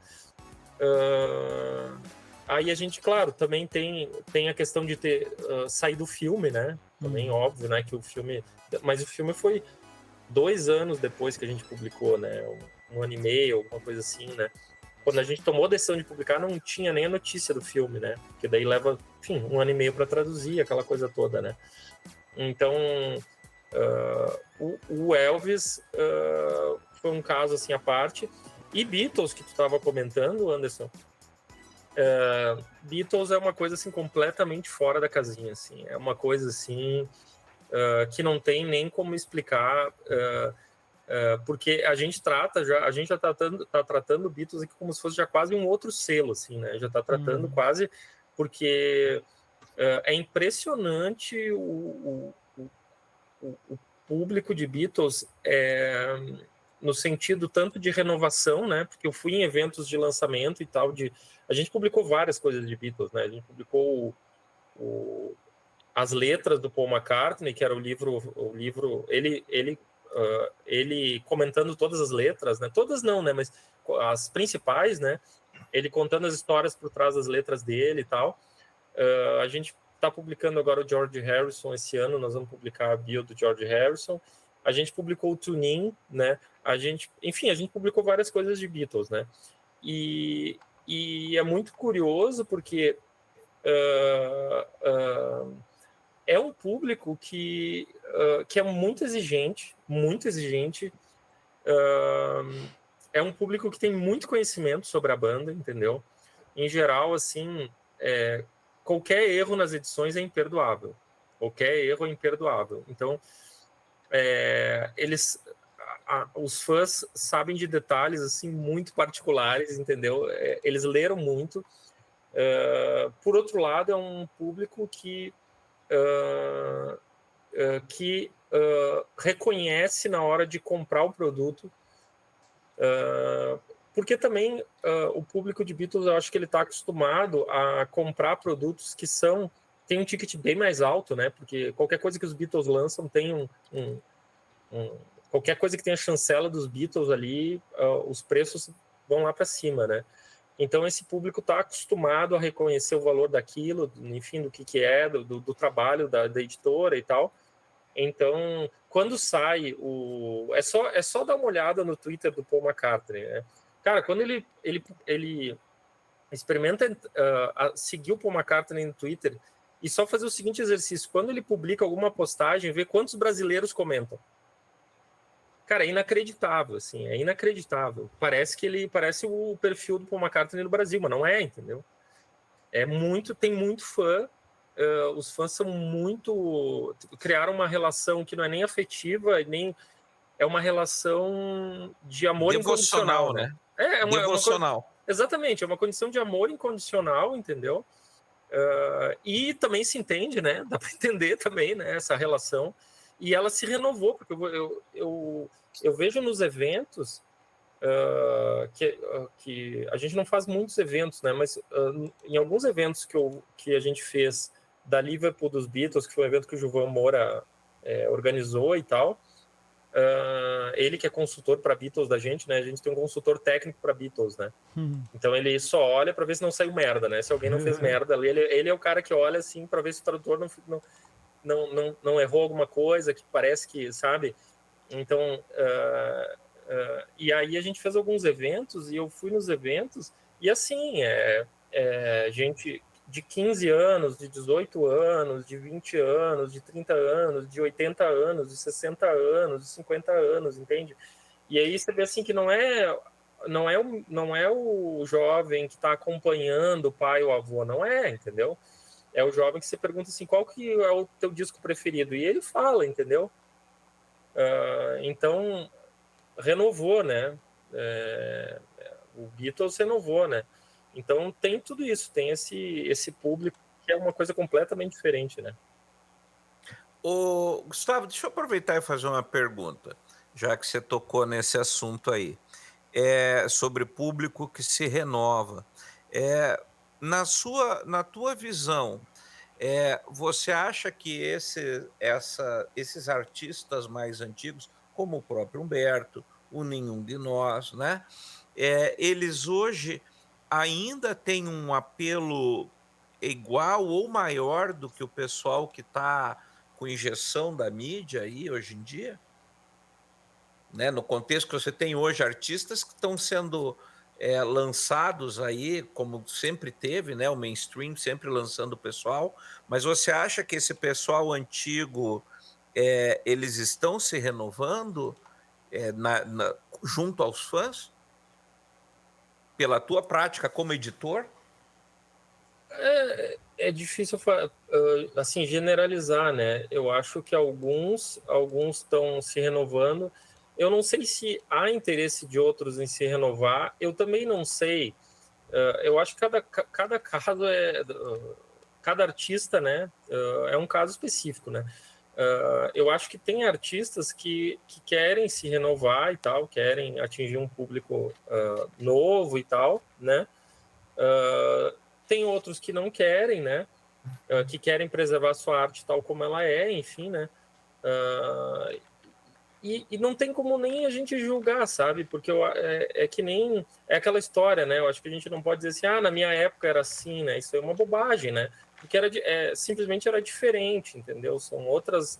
Aí a gente, claro, também tem a questão de ter saído o filme, né? Também óbvio, né, que o filme... Mas o filme foi 2 anos depois que a gente publicou, né? 1 ano e meio, alguma coisa assim, né? Quando a gente tomou a decisão de publicar, não tinha nem a notícia do filme, né? Porque daí leva, enfim, 1 ano e meio para traduzir, aquela coisa toda, né? Então, o Elvis foi um caso, assim, à parte. E Beatles, que tu estava comentando, Anderson, Beatles é uma coisa, assim, completamente fora da casinha, assim. É uma coisa, assim, que não tem nem como explicar... porque a gente já tá tratando o Beatles aqui como se fosse já quase um outro selo, assim, né? Já tá tratando quase, porque É impressionante o público de Beatles, no sentido tanto de renovação, né? Porque eu fui em eventos de lançamento e tal, a gente publicou várias coisas de Beatles, né? A gente publicou as letras do Paul McCartney, que era o livro ele comentando todas as letras, né? Todas não, né? Mas as principais, né? Ele contando as histórias por trás das letras dele e tal. A gente está publicando agora o George Harrison esse ano, nós vamos publicar a bio do George Harrison. A gente publicou o Tune-In, né? Enfim, a gente publicou várias coisas de Beatles, né? E é muito curioso porque é um público que é muito exigente, muito exigente. É um público que tem muito conhecimento sobre a banda, entendeu? Em geral, assim, qualquer erro nas edições é imperdoável. Qualquer erro é imperdoável. Então, os fãs sabem de detalhes assim muito particulares, entendeu? Eles leram muito. Por outro lado, é um público que reconhece na hora de comprar o produto, porque também o público de Beatles, eu acho que ele está acostumado a comprar produtos que tem um ticket bem mais alto, né? Porque qualquer coisa que os Beatles lançam tem qualquer coisa que tenha chancela dos Beatles ali, os preços vão lá para cima, né? Então esse público está acostumado a reconhecer o valor daquilo, enfim, do que é, do trabalho da editora e tal. Então, quando sai é só dar uma olhada no Twitter do Paul McCartney, né? Cara, quando ele experimenta seguir o Paul McCartney no Twitter e só fazer o seguinte exercício: quando ele publica alguma postagem, vê quantos brasileiros comentam. Cara, é inacreditável, assim, é inacreditável. Parece o perfil do Paul McCartney no Brasil, mas não é, entendeu? Tem muito fã. Os fãs são muito... Criaram uma relação que não é nem afetiva, nem é uma relação de amor incondicional, né? Devocional. Exatamente, é uma condição de amor incondicional, entendeu? E também se entende, né? Dá para entender também, né? Essa relação. E ela se renovou, porque eu vejo nos eventos que a gente não faz muitos eventos, né? Mas em alguns eventos que a gente fez da Liverpool dos Beatles, que foi um evento que o Gilvan Moura organizou e tal, ele que é consultor para Beatles da gente, né? A gente tem um consultor técnico para Beatles, né? Então ele só olha para ver se não saiu merda, né? Se alguém não fez merda ali, ele é o cara que olha assim para ver se o tradutor não errou alguma coisa que parece que, sabe? Então, e aí a gente fez alguns eventos e eu fui nos eventos e assim, gente de 15 anos, de 18 anos, de 20 anos, de 30 anos, de 80 anos, de 60 anos, de 50 anos, entende? E aí você vê assim que não é o jovem que está acompanhando o pai ou o avô, não é, entendeu? É o jovem que você pergunta assim, qual que é o teu disco preferido? E ele fala, entendeu? Então, renovou, né? O Beatles renovou, né? Então, tem tudo isso. Tem esse público que é uma coisa completamente diferente, né? Gustavo, deixa eu aproveitar e fazer uma pergunta, já que você tocou nesse assunto aí. Sobre público que se renova. Na tua visão, você acha que esses artistas mais antigos, como o próprio Humberto, o Nenhum de Nós, né? Eles hoje ainda têm um apelo igual ou maior do que o pessoal que está com injeção da mídia aí hoje em dia? Né? No contexto que você tem hoje artistas que estão sendo lançados aí, como sempre teve, né? O mainstream sempre lançando o pessoal, mas você acha que esse pessoal antigo, eles estão se renovando junto aos fãs? Pela tua prática como editor? É difícil assim generalizar, né? Eu acho que alguns estão se renovando. Eu não sei se há interesse de outros em se renovar. Eu também não sei. Eu acho que cada caso cada artista, né, é um caso específico, né? Eu acho que tem artistas que querem se renovar e tal, querem atingir um público novo e tal, né? Tem outros que não querem, né? Que querem preservar sua arte tal como ela é, enfim, né? E não tem como nem a gente julgar, sabe? Porque é que nem... É aquela história, né? Eu acho que a gente não pode dizer assim, na minha época era assim, né? Isso é uma bobagem, né? Porque simplesmente era diferente, entendeu? São outras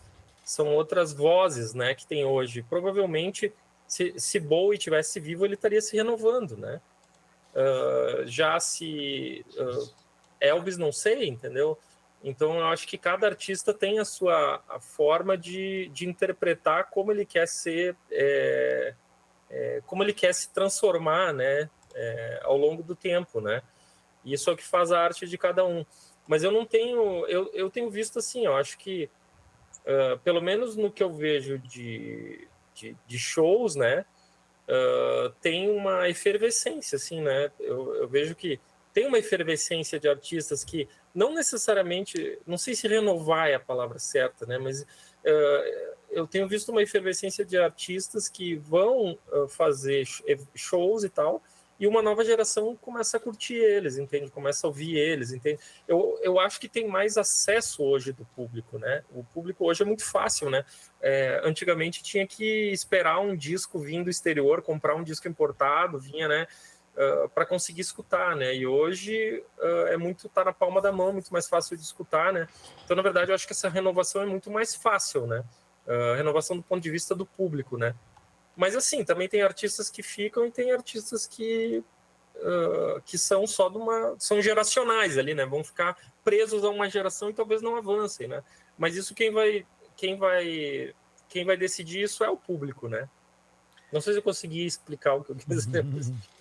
vozes, né, que tem hoje. Provavelmente, se Bowie tivesse vivo, ele estaria se renovando, né? Já se Elvis, não sei, entendeu? Então, eu acho que cada artista tem a forma de interpretar como ele quer ser, como ele quer se transformar, né, ao longo do tempo, né? E isso é o que faz a arte de cada um. Mas eu não tenho... Eu tenho visto assim, eu acho que, pelo menos no que eu vejo de shows, né, tem uma efervescência, assim, né? Eu vejo que tem uma efervescência de artistas que não necessariamente, não sei se renovar é a palavra certa, né? Mas eu tenho visto uma efervescência de artistas que vão fazer shows e tal, e uma nova geração começa a curtir eles, entende? Começa a ouvir eles, entende? Eu acho que tem mais acesso hoje do público, né? O público hoje é muito fácil, né? Antigamente tinha que esperar um disco vir do exterior, comprar um disco importado, vinha, né? Para conseguir escutar, né? E hoje tá na palma da mão, muito mais fácil de escutar, né? Então, na verdade, eu acho que essa renovação é muito mais fácil, né? Renovação do ponto de vista do público, né? Mas, assim, também tem artistas que ficam e tem artistas que são são geracionais ali, né? Vão ficar presos a uma geração e talvez não avancem, né? Mas isso quem vai decidir isso é o público, né? Não sei se eu consegui explicar o que eu quis dizer.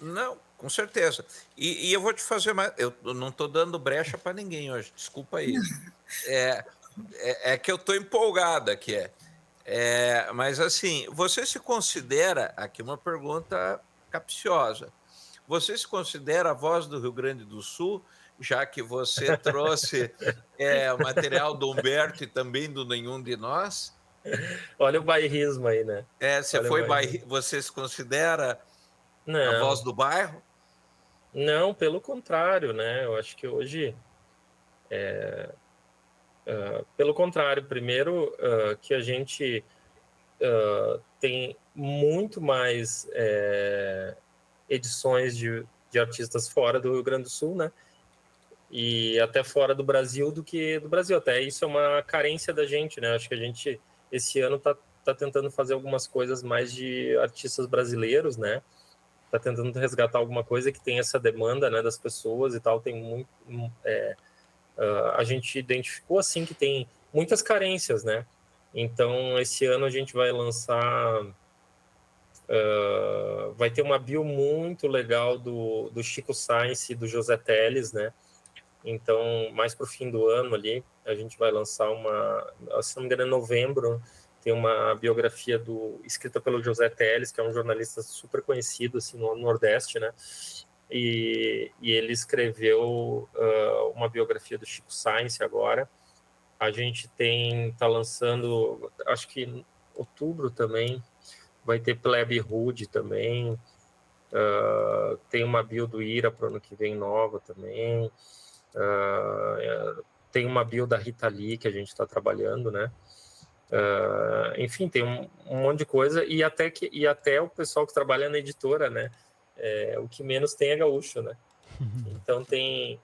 Não, com certeza. E eu vou te fazer mais... Eu não estou dando brecha para ninguém hoje, desculpa aí. É que eu estou empolgado aqui. Mas, assim, você se considera... Aqui uma pergunta capciosa. Você se considera a voz do Rio Grande do Sul, já que você trouxe o material do Humberto e também do Nenhum de Nós? Olha o bairrismo aí, né? Você se considera a Não, voz do bairro? não, pelo contrário, né? Eu acho que hoje... pelo contrário, primeiro que a gente tem muito mais edições de artistas fora do Rio Grande do Sul, né? E até fora do Brasil do que do Brasil. Até isso é uma carência da gente, né? Acho que a gente, esse ano, tá tentando fazer algumas coisas mais de artistas brasileiros, né? Tá tentando resgatar alguma coisa que tem essa demanda, né, das pessoas e tal. Tem muito... a gente identificou, assim, que tem muitas carências, né? Então, esse ano a gente vai lançar... vai ter uma bio muito legal do Chico Sainz e do José Teles, né? Então, mais para o fim do ano ali, a gente vai lançar se não me engano, em novembro, tem uma biografia escrita pelo José Teles, que é um jornalista super conhecido assim, no Nordeste, né? E ele escreveu uma biografia do Chico Sainz agora. A gente tá lançando, acho que em outubro também, vai ter Plebe Rude também. Tem uma bio do Ira para o ano que vem nova também. Tem uma bio da Rita Lee que a gente está trabalhando, né? Enfim, tem um monte de coisa e até o pessoal que trabalha na editora, né? O que menos tem é gaúcho, né? Então tem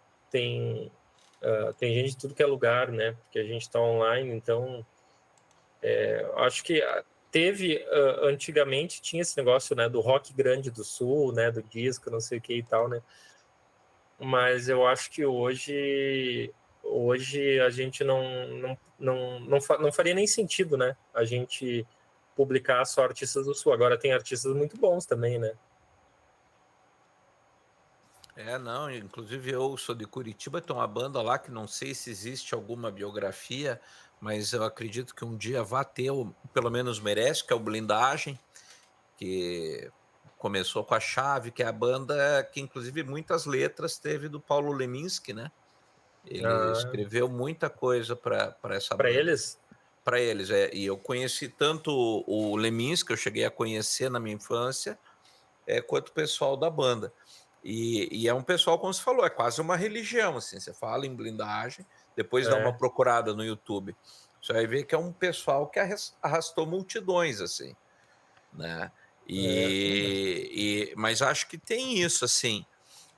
gente de tudo que é lugar, né? Porque a gente está online, então acho que teve antigamente tinha esse negócio, né? Do rock grande do sul, né? Do disco, não sei o que e tal, né? Mas eu acho que hoje a gente não faria nem sentido, né? A gente publicar só artistas do Sul. Agora tem artistas muito bons também, né? Não, inclusive eu sou de Curitiba, tem uma banda lá que não sei se existe alguma biografia, mas eu acredito que um dia vai ter, ou pelo menos merece, que é o Blindagem, que começou com a Chave, que é a banda que inclusive muitas letras teve do Paulo Leminski, né? Ele escreveu muita coisa para essa Para banda. eles? Para eles, e eu conheci tanto o Lemins, que eu cheguei a conhecer na minha infância, quanto o pessoal da banda. E é um pessoal, como você falou, é quase uma religião, assim, você fala em Blindagem, depois dá uma procurada no YouTube, você vai ver que é um pessoal que arrastou multidões, assim, né? Mas acho que tem isso, assim.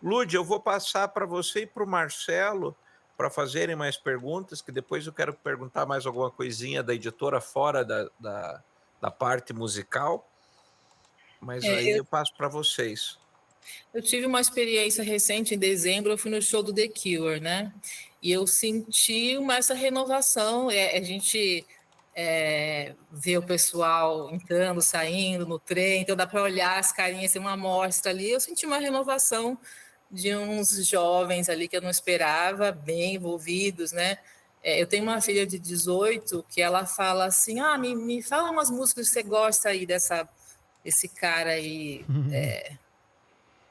Lud, eu vou passar para você e para o Marcelo para fazerem mais perguntas, que depois eu quero perguntar mais alguma coisinha da editora fora da parte musical, mas aí eu passo para vocês. Eu tive uma experiência recente, em dezembro, eu fui no show do The Cure, né? E eu senti essa renovação. A gente vê o pessoal entrando, saindo no trem, então dá para olhar as carinhas, tem uma amostra ali. Eu senti uma renovação de uns jovens ali que eu não esperava, bem envolvidos, né? Eu tenho uma filha de 18 que ela fala assim: me fala umas músicas que você gosta aí desse cara aí.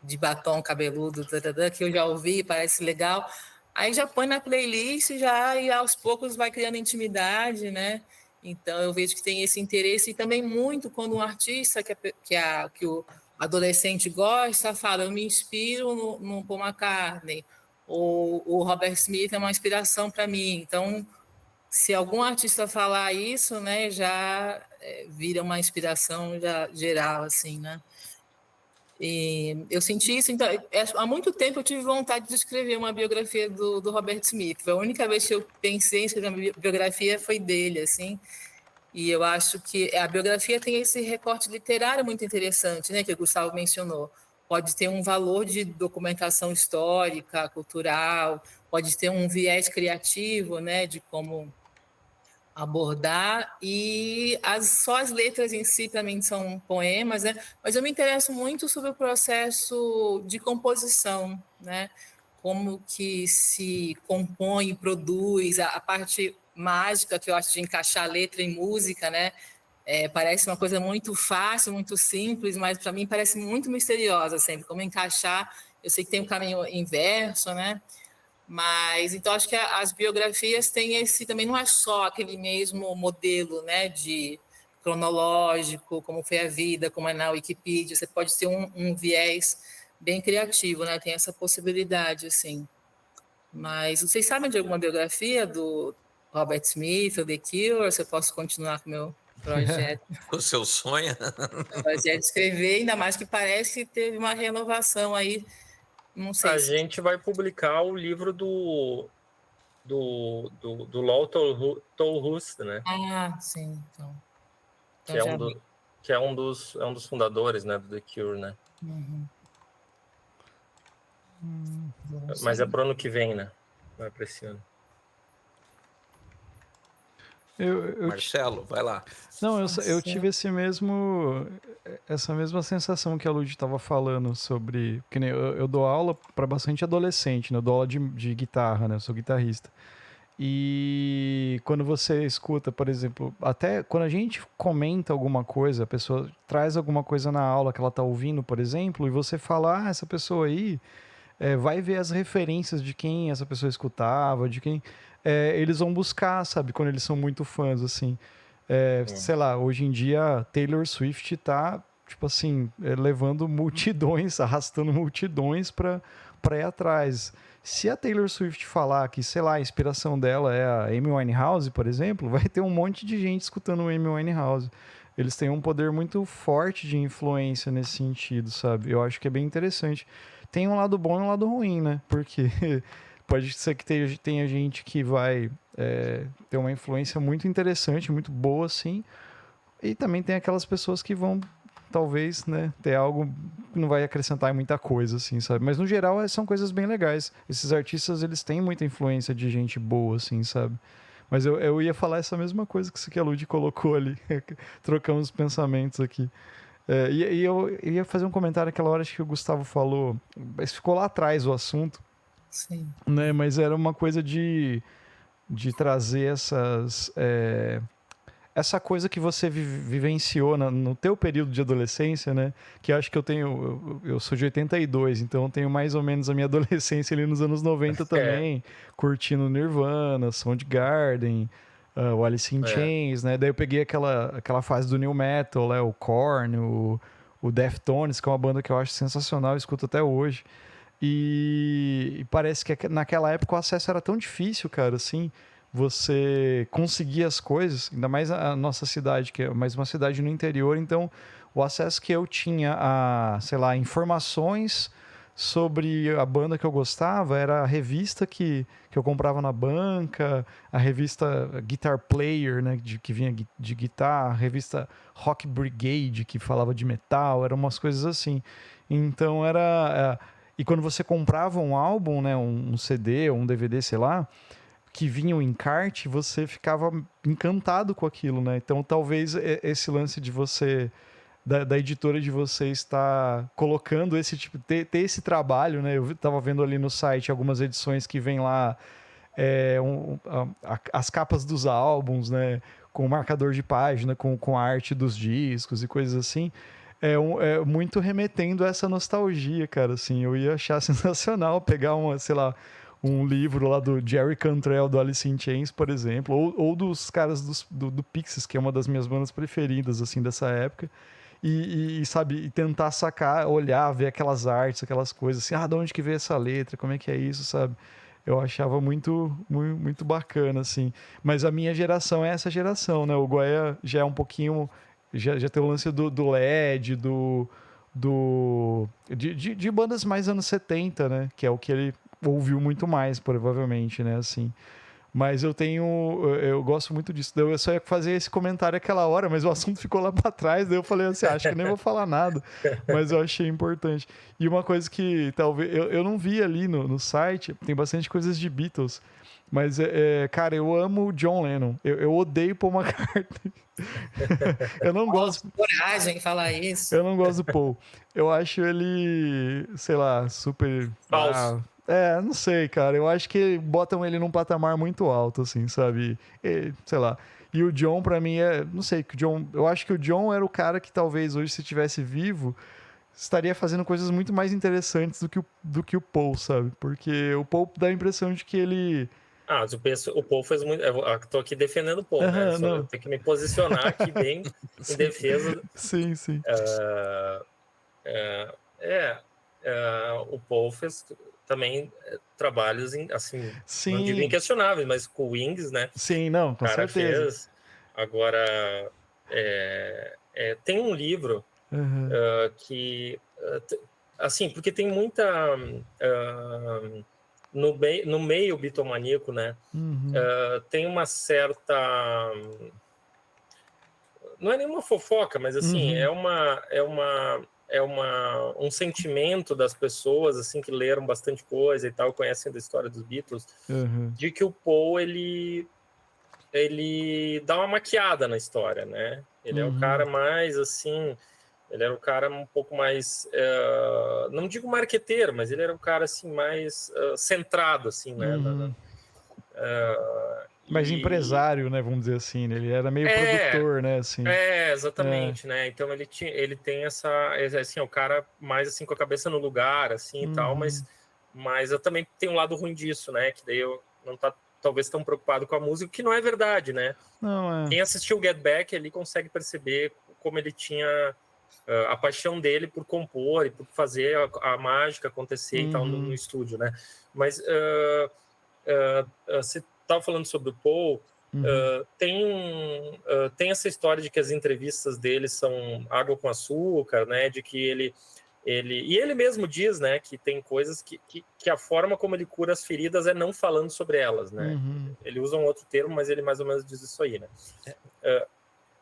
De batom cabeludo, que eu já ouvi, parece legal. Aí já põe na playlist e aos poucos vai criando intimidade, né? Então eu vejo que tem esse interesse e também muito quando um artista que o adolescente gosta fala, eu me inspiro no Paul McCartney, ou o Robert Smith é uma inspiração para mim. Então, se algum artista falar isso, né, já vira uma inspiração já geral, assim, né? E eu senti isso, então, há muito tempo eu tive vontade de escrever uma biografia do Robert Smith. A única vez que eu pensei em escrever uma biografia foi dele, assim. E eu acho que a biografia tem esse recorte literário muito interessante, né, que o Gustavo mencionou. Pode ter um valor de documentação histórica, cultural, pode ter um viés criativo, né, de como abordar, e só as letras em si também são poemas, né? Mas eu me interesso muito sobre o processo de composição, né? Como que se compõe, produz, a parte mágica que eu acho de encaixar letra em música, né? Parece uma coisa muito fácil, muito simples, mas para mim parece muito misteriosa sempre, como encaixar. Eu sei que tem um caminho inverso, né? Mas então acho que as biografias têm esse também, não é só aquele mesmo modelo, né, de cronológico, como foi a vida, como é na Wikipedia. Você pode ter um viés bem criativo, né? Tem essa possibilidade, assim. Mas vocês sabem de alguma biografia do Robert Smith ou The Cure? Se eu posso continuar com o meu projeto? O seu sonho? Projeto de escrever, ainda mais que parece que teve uma renovação aí. Não sei A se... gente vai publicar o livro do Lowell Tolhurst, né? Sim. Então Que é um dos fundadores, né, do The Cure, né? Mas é pro ano que vem, né? Não é para esse ano. Marcelo, vai lá. Não, eu tive essa mesma sensação que a Lud estava falando sobre... Que nem eu dou aula para bastante adolescente, né? Eu dou aula de guitarra, né? Eu sou guitarrista. E quando você escuta, por exemplo, até quando a gente comenta alguma coisa, a pessoa traz alguma coisa na aula que ela tá ouvindo, por exemplo, e você fala, essa pessoa aí vai ver as referências de quem essa pessoa escutava, de quem eles vão buscar, sabe? Quando eles são muito fãs, assim. Sei lá, hoje em dia Taylor Swift tá, tipo assim, levando multidões, arrastando multidões pra ir atrás. Se a Taylor Swift falar que, sei lá, a inspiração dela é a Amy Winehouse, por exemplo, vai ter um monte de gente escutando o Amy Winehouse. Eles têm um poder muito forte de influência nesse sentido, sabe? Eu acho que é bem interessante. Tem um lado bom e um lado ruim, né? Porque pode ser que tenha gente que vai ter uma influência muito interessante, muito boa, assim. E também tem aquelas pessoas que vão, talvez, né, ter algo que não vai acrescentar muita coisa, assim, sabe? Mas, no geral, são coisas bem legais. Esses artistas, eles têm muita influência de gente boa, assim, sabe? Mas eu ia falar essa mesma coisa que a Lud colocou ali. Trocamos pensamentos aqui. E eu ia fazer um comentário naquela hora, acho que o Gustavo falou, mas ficou lá atrás o assunto. Sim. Né? Mas era uma coisa de trazer essa coisa que você vivenciou no teu período de adolescência, né? Que eu acho que eu sou de 82, então eu tenho mais ou menos a minha adolescência ali nos anos 90 também, curtindo Nirvana, Soundgarden, o Alice in Chains, né? Daí eu peguei aquela fase do new metal, né? O Korn, o Deftones, que é uma banda que eu acho sensacional, eu escuto até hoje. E parece que naquela época o acesso era tão difícil, cara, assim, você conseguir as coisas, ainda mais a nossa cidade, que é mais uma cidade no interior, então o acesso que eu tinha a, sei lá, informações sobre a banda que eu gostava era a revista que eu comprava na banca, a revista Guitar Player, né, que vinha de guitarra, a revista Rock Brigade, que falava de metal, eram umas coisas assim. Então e quando você comprava um álbum, né, um CD ou um DVD, sei lá, que vinha em encarte, você ficava encantado com aquilo, né? Então talvez esse lance de você, da editora de você estar colocando esse tipo, ter esse trabalho, né? Eu tava vendo ali no site algumas edições que vem lá as capas dos álbuns, né? Com marcador de página, com a arte dos discos e coisas assim. É muito remetendo a essa nostalgia, cara, assim, eu ia achar sensacional pegar sei lá, um livro lá do Jerry Cantrell, do Alice in Chains, por exemplo, ou dos caras do Pixies, que é uma das minhas bandas preferidas, assim, dessa época, sabe, e tentar sacar, olhar, ver aquelas artes, aquelas coisas, assim, de onde que veio essa letra, como é que é isso, sabe? Eu achava muito, muito, muito bacana, assim. Mas a minha geração é essa geração, né? O Goya já é um pouquinho... Já tem o lance do LED, de bandas mais anos 70, né? Que é o que ele ouviu muito mais, provavelmente, né? Assim. Mas eu gosto muito disso. Eu só ia fazer esse comentário aquela hora, mas o assunto ficou lá para trás. Daí eu falei assim, acho que nem vou falar nada. Mas eu achei importante. E uma coisa que talvez... Eu não vi ali no site, tem bastante coisas de Beatles. Mas, cara, eu amo o John Lennon. Eu odeio Paul McCartney. Eu não gosto... coragem falar isso. Eu não gosto do Paul. Eu acho ele, sei lá, super... Falso. Não sei, cara. Eu acho que botam ele num patamar muito alto, assim, sabe? Sei lá. E o John, pra mim, não sei, eu acho que o John era o cara que talvez hoje, se estivesse vivo, estaria fazendo coisas muito mais interessantes do que o Paul, sabe? Porque o Paul dá a impressão de que ele... Mas o Paul fez muito. Eu tô aqui defendendo o Paul, né? Só eu tenho que me posicionar aqui bem em defesa. Sim, sim. O Paul fez também trabalhos assim, Sim. não digo inquestionáveis, mas com o Wings, né? Sim, não, com certeza. Fez. Agora, tem um livro que, assim, porque tem muita no meio bitomaníaco, né? Tem uma certa, não é nenhuma fofoca, mas assim, um sentimento das pessoas assim que leram bastante coisa e tal, conhecem da história dos Beatles, de que o Paul ele dá uma maquiada na história, né? Ele é o cara mais assim, ele era um cara um pouco mais, não digo marqueteiro, mas ele era um cara assim mais centrado, assim, né? Mais empresário, né? Vamos dizer assim, né? Ele era meio produtor, né? Assim. Exatamente, né? Então ele tem essa, assim, o cara mais assim com a cabeça no lugar, assim, e tal, mas eu também tenho um lado ruim disso, né? Que daí eu não tá talvez tão preocupado com a música, que não é verdade, né? Quem assistiu o Get Back ali consegue perceber como ele tinha a paixão dele por compor e por fazer a mágica acontecer e tal no estúdio, né? Mas você estava falando sobre o Paul, tem essa história de que as entrevistas dele são água com açúcar, né? De que ele mesmo diz, né, que tem coisas que a forma como ele cura as feridas é não falando sobre elas, né? Ele usa um outro termo, mas ele mais ou menos diz isso aí, né?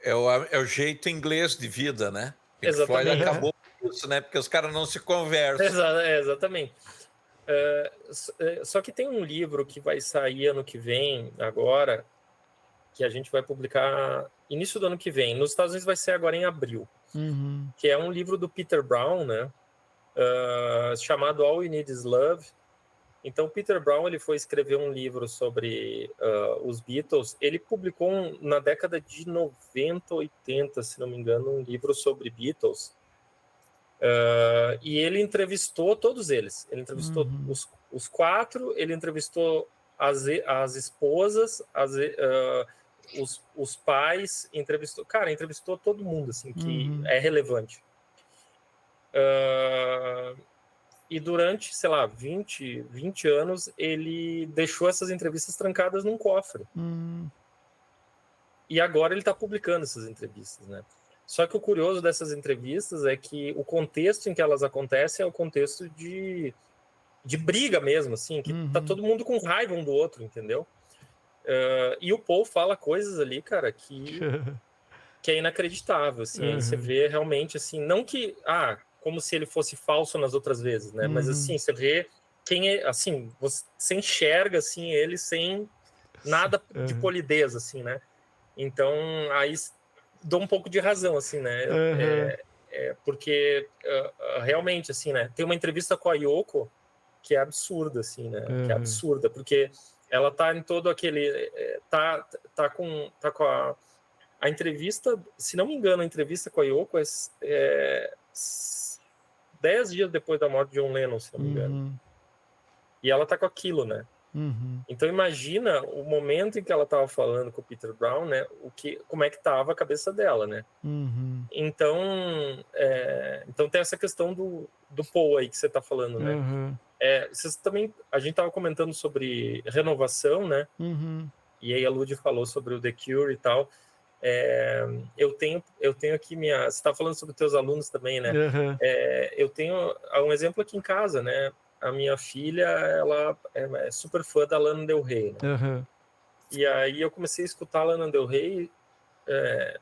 É o jeito inglês de vida, né? Exatamente. Floyd acabou com isso, né? Porque os caras não se conversam. Exatamente. Só que tem um livro que vai sair ano que vem, agora, que a gente vai publicar início do ano que vem. Nos Estados Unidos vai ser agora em abril. Que é um livro do Peter Brown, né? Chamado All We Need Is Love. Então, Peter Brown, ele foi escrever um livro sobre os Beatles. Ele publicou na década de 90, 80, se não me engano, um livro sobre Beatles. E ele entrevistou todos eles. Ele entrevistou os 4, ele entrevistou as esposas, os pais, entrevistou todo mundo, assim, que é relevante. E durante, sei lá, 20 anos, ele deixou essas entrevistas trancadas num cofre. E agora ele está publicando essas entrevistas, né? Só que o curioso dessas entrevistas é que o contexto em que elas acontecem é o contexto de briga mesmo, assim, que tá todo mundo com raiva um do outro, entendeu? E o Paul fala coisas ali, cara, que é inacreditável, assim. Aí você vê realmente, assim, não que... como se ele fosse falso nas outras vezes, né? Mas, assim, você vê quem é... Assim, você enxerga, assim, ele sem nada de polidez, assim, né? Então, aí dou um pouco de razão, assim, né? Porque, realmente, assim, né? Tem uma entrevista com a Yoko que é absurda, assim, né? Que é absurda, porque ela tá em todo aquele... Tá com a entrevista, se não me engano, a entrevista com a Yoko é 10 dias depois da morte de John Lennon, se não me engano. E ela tá com aquilo, né? Então imagina o momento em que ela estava falando com o Peter Brown, né? Como é que tava a cabeça dela, né? Então tem essa questão do Paul aí que você tá falando, né? Vocês também, a gente tava comentando sobre renovação, né? E aí a Lud falou sobre o The Cure e tal. Eu tenho aqui você tá falando sobre teus alunos também, né? Eu tenho um exemplo aqui em casa, né? A minha filha, ela é super fã da Lana Del Rey, né? E aí eu comecei a escutar a Lana Del Rey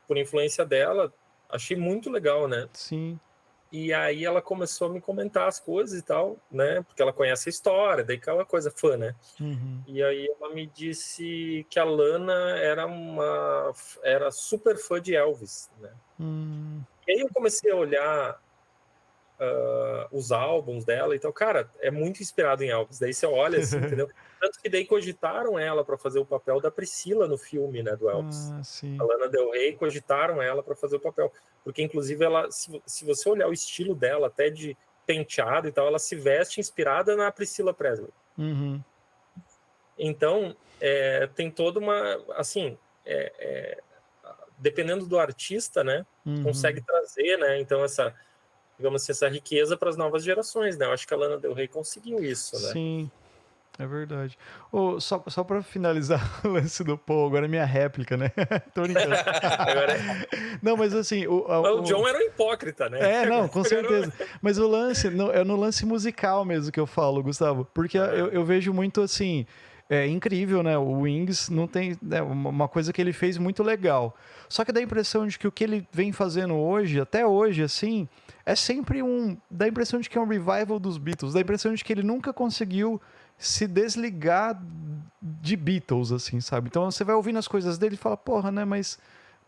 por influência dela, achei muito legal, né? Sim. E aí ela começou a me comentar as coisas e tal, né? Porque ela conhece a história, daí que é uma coisa fã, né? E aí ela me disse que a Lana era super fã de Elvis, né? E aí eu comecei a olhar os álbuns dela e tal, cara, é muito inspirado em Elvis. Daí você olha assim, entendeu? Tanto que daí cogitaram ela para fazer o papel da Priscila no filme, né, do Elvis. Sim. A Lana Del Rey, cogitaram ela para fazer o papel, porque inclusive ela, se você olhar o estilo dela, até de penteado e tal, ela se veste inspirada na Priscilla Presley. Então tem toda uma, assim, dependendo do artista, né, consegue trazer, né, então digamos assim, essa riqueza para as novas gerações, né? Eu acho que a Lana Del Rey conseguiu isso, né? Sim, é verdade. Só para finalizar o lance do Paul, agora é minha réplica, né? Tô brincando. Não, mas assim... O John era um hipócrita, né? Não, com certeza. Mas o lance, é no lance musical mesmo que eu falo, Gustavo. Porque eu vejo muito assim... É incrível, né? O Wings não tem... uma coisa que ele fez muito legal. Só que dá a impressão de que o que ele vem fazendo hoje, até hoje, assim... É sempre dá a impressão de que é um revival dos Beatles. Dá a impressão de que ele nunca conseguiu se desligar de Beatles, assim, sabe? Então você vai ouvindo as coisas dele e fala, porra, né? Mas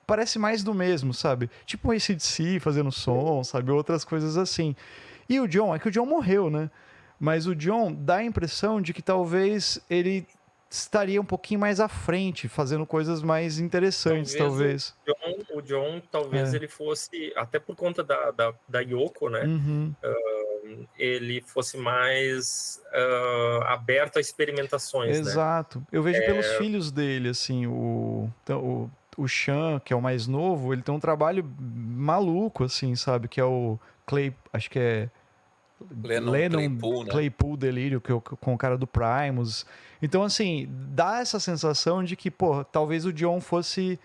parece mais do mesmo, sabe? Tipo um AC/DC fazendo som, sabe? Outras coisas assim. E o John, é que o John morreu, né? Mas o John dá a impressão de que talvez ele estaria um pouquinho mais à frente, fazendo coisas mais interessantes, talvez. O John talvez ele fosse, até por conta da Yoko, né? Ele fosse mais aberto a experimentações, Exato. Né? Eu vejo pelos filhos dele, assim, o Sean, que é o mais novo, ele tem um trabalho maluco, assim, sabe? Que é o Clay, acho que é Claypool, né? Claypool Delírio, com o cara do Primus. Então, assim, dá essa sensação de que, pô, talvez o John fosse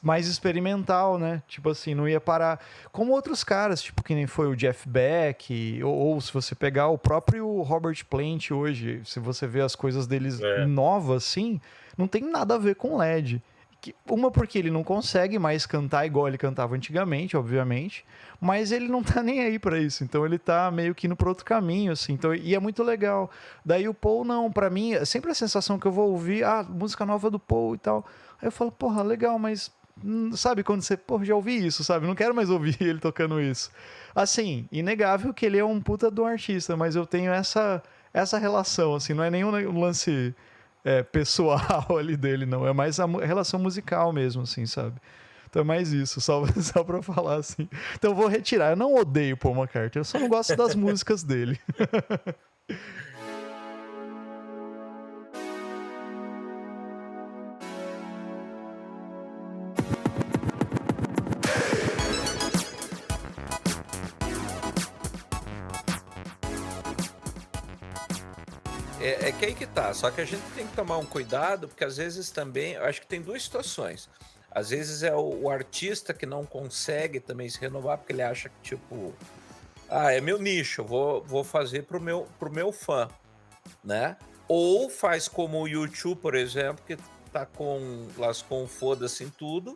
mais experimental, né? Tipo assim, não ia parar. Como outros caras, tipo, que nem foi o Jeff Beck, ou se você pegar o próprio Robert Plant hoje, se você vê as coisas deles novas, assim, não tem nada a ver com LED. Uma porque ele não consegue mais cantar igual ele cantava antigamente, obviamente, mas ele não tá nem aí pra isso, então ele tá meio que indo pra outro caminho, assim, então, e é muito legal. Daí o Paul, não, pra mim, é sempre a sensação que eu vou ouvir, música nova do Paul e tal, aí eu falo, porra, legal, mas sabe quando você, porra, já ouvi isso, sabe, não quero mais ouvir ele tocando isso. Assim, inegável que ele é um puta do artista, mas eu tenho essa essa relação, assim, não é nenhum lance pessoal ali dele, não. É mais a relação musical mesmo, assim, sabe? Então é mais isso, só pra falar assim. Então eu vou retirar. Eu não odeio Paul McCartney, eu só não gosto das músicas dele. É que aí que tá, só que a gente tem que tomar um cuidado, porque às vezes também, eu acho que tem duas situações. Às vezes é o artista que não consegue também se renovar, porque ele acha que, tipo, é meu nicho, eu vou fazer pro meu fã, né? Ou faz como o YouTube, por exemplo, que tá lascou um foda-se em tudo,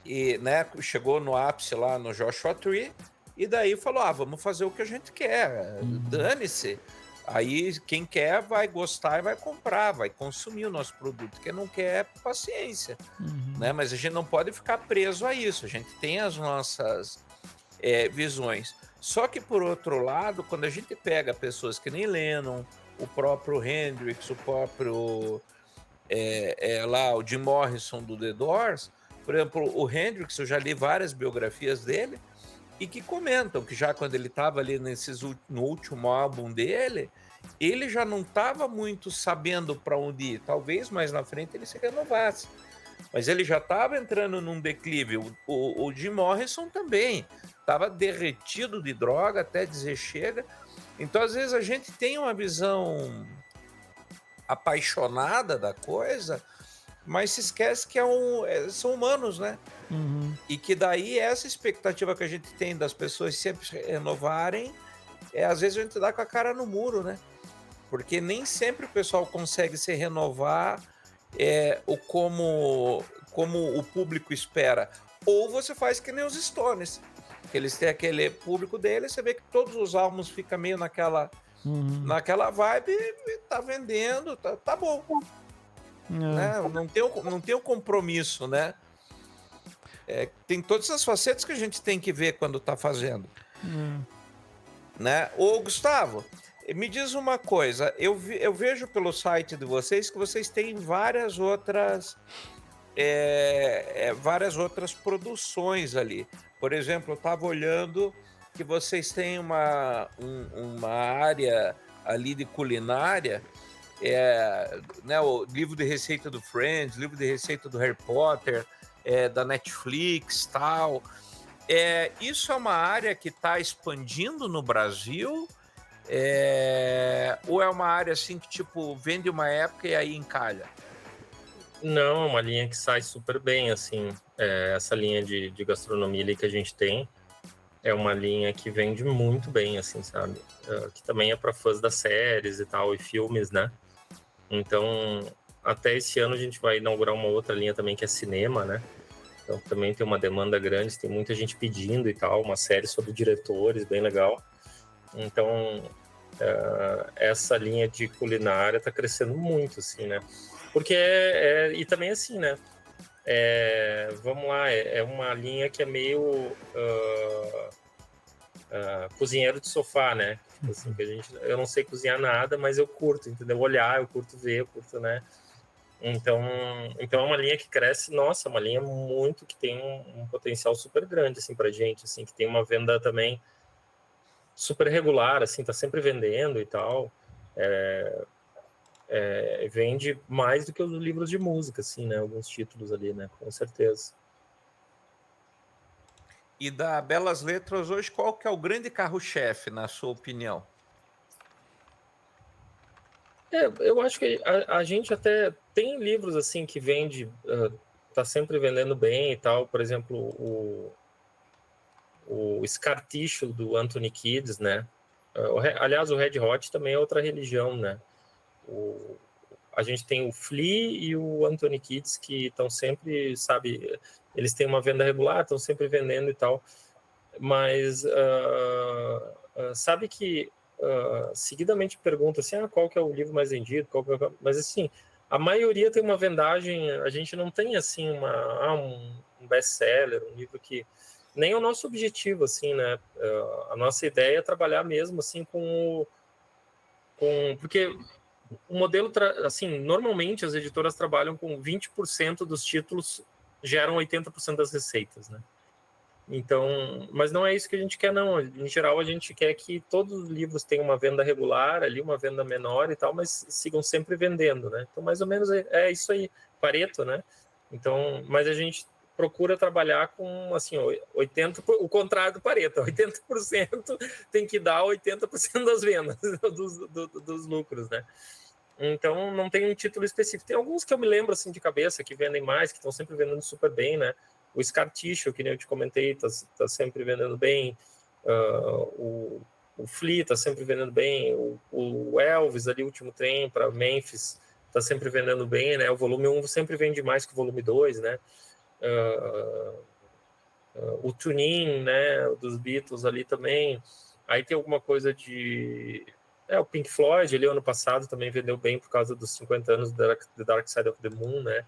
e, né, chegou no ápice lá no Joshua Tree, e daí falou, vamos fazer o que a gente quer, dane-se. Aí quem quer vai gostar e vai comprar, vai consumir o nosso produto. Quem não quer, paciência. Né? Mas a gente não pode ficar preso a isso. A gente tem as nossas visões. Só que, por outro lado, quando a gente pega pessoas que nem Lennon, o próprio Hendrix, o próprio lá, o Jim Morrison do The Doors, por exemplo, o Hendrix, eu já li várias biografias dele, e que comentam que já quando ele estava ali no último álbum dele, ele já não estava muito sabendo para onde ir. Talvez mais na frente ele se renovasse. Mas ele já estava entrando num declive. O Jim Morrison também estava derretido de droga até dizer chega. Então, às vezes, a gente tem uma visão apaixonada da coisa, mas se esquece que são humanos, né? E que daí essa expectativa que a gente tem das pessoas sempre se renovarem, às vezes a gente dá com a cara no muro, né? Porque nem sempre o pessoal consegue se renovar como o público espera. Ou você faz que nem os Stones, que eles têm aquele público deles, você vê que todos os álbuns ficam meio naquela vibe, e tá vendendo, tá bom. Né? Não tem o compromisso, né? Tem todas as facetas que a gente tem que ver quando tá fazendo. Né? Ô, Gustavo, me diz uma coisa. Eu vejo pelo site de vocês que vocês têm várias outras produções ali. Por exemplo, eu estava olhando que vocês têm uma área ali de culinária, né, o livro de receita do Friends, livro de receita do Harry Potter, da Netflix, tal. Isso é uma área que está expandindo no Brasil? Ou é uma área assim que tipo vende uma época e aí encalha? Não, é uma linha que sai super bem, assim. Essa linha de gastronomia ali que a gente tem é uma linha que vende muito bem, assim, sabe? Que também é para fãs das séries e tal, e filmes, né? Então, até esse ano a gente vai inaugurar uma outra linha também, que é cinema, né? Então, também tem uma demanda grande, tem muita gente pedindo e tal, uma série sobre diretores, bem legal. Então, essa linha de culinária tá crescendo muito, assim, né? Porque e também assim, né? Vamos lá, é uma linha que é meio cozinheiro de sofá, né? Tipo assim, que eu não sei cozinhar nada, mas eu curto, entendeu? Olhar, eu curto ver, eu curto, né? Então é uma linha que cresce, nossa, uma linha muito que tem um potencial super grande, assim, pra gente, assim, que tem uma venda também super regular, assim, tá sempre vendendo e tal. Vende mais do que os livros de música, assim, né? Alguns títulos ali, né? Com certeza. E da Belas Letras hoje, qual que é o grande carro-chefe, na sua opinião? Eu acho que a gente até tem livros, assim, que vende, tá sempre vendendo bem e tal. Por exemplo, o Scar Tissue, do Anthony Kiedis, né? Aliás, o Red Hot também é outra religião, né? A gente tem o Flea e o Anthony Kiedis, que estão sempre, sabe, eles têm uma venda regular, estão sempre vendendo e tal, mas sabe que seguidamente pergunta assim, qual que é o livro mais vendido, mas assim, a maioria tem uma vendagem, a gente não tem assim um best-seller, um livro que nem é o nosso objetivo, assim, né? A nossa ideia é trabalhar mesmo assim com Porque o modelo, assim, normalmente as editoras trabalham com 20% dos títulos, geram 80% das receitas, né? Então, mas não é isso que a gente quer, não. Em geral, a gente quer que todos os livros tenham uma venda regular, ali uma venda menor e tal, mas sigam sempre vendendo, né? Então, mais ou menos é isso aí, Pareto, né? Então, mas a gente procura trabalhar com, assim, 80%, o contrário do Pareto, 80% tem que dar 80% das vendas, dos lucros, né? Então, não tem um título específico. Tem alguns que eu me lembro, assim, de cabeça, que vendem mais, que estão sempre vendendo super bem, né? O Scar Tissue, que nem eu te comentei, tá sempre vendendo bem. O Flea tá sempre vendendo bem. O Elvis, ali, o Último Trem, para Memphis, tá sempre vendendo bem, né? O volume 1 sempre vende mais que o volume 2, né? O Tunin, né? Dos Beatles ali também. Aí tem alguma coisa de... o Pink Floyd, ali, ano passado, também vendeu bem por causa dos 50 anos do The Dark Side of the Moon, né?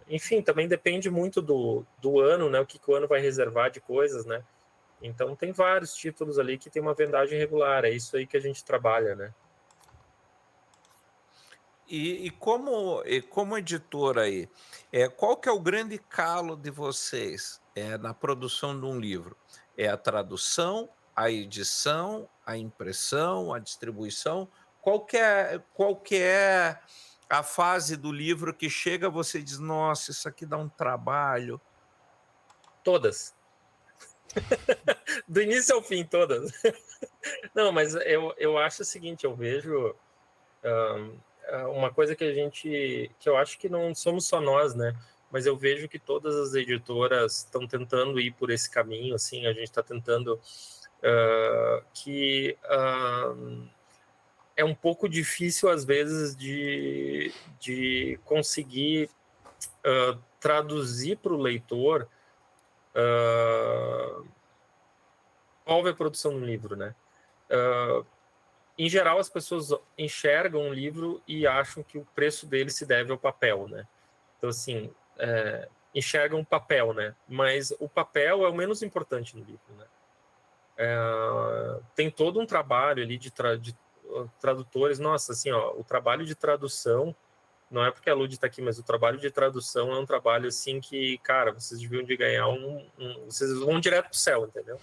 Enfim, também depende muito do ano, né? O que o ano vai reservar de coisas, né? Então tem vários títulos ali que tem uma vendagem regular, é isso aí que a gente trabalha, né? E como editora aí, qual que é o grande calo de vocês na produção de um livro? É a tradução, a edição, a impressão, a distribuição? Qual que é a fase do livro que chega, você diz, nossa, isso aqui dá um trabalho? Todas. Do início ao fim, todas. Não, mas eu acho o seguinte, eu vejo uma coisa que eu acho que não somos só nós, né? Mas eu vejo que todas as editoras estão tentando ir por esse caminho, assim, a gente está tentando que é um pouco difícil, às vezes, de conseguir traduzir para o leitor qual é a produção do livro, né? Em geral, as pessoas enxergam um livro e acham que o preço dele se deve ao papel, né? Então, assim, enxergam o papel, né? Mas o papel é o menos importante no livro, né? Tem todo um trabalho ali de tradutores. Nossa, assim, ó, o trabalho de tradução, não é porque a Lud está aqui, mas o trabalho de tradução é um trabalho, assim, que, cara, vocês deviam de ganhar vocês vão direto pro céu, entendeu?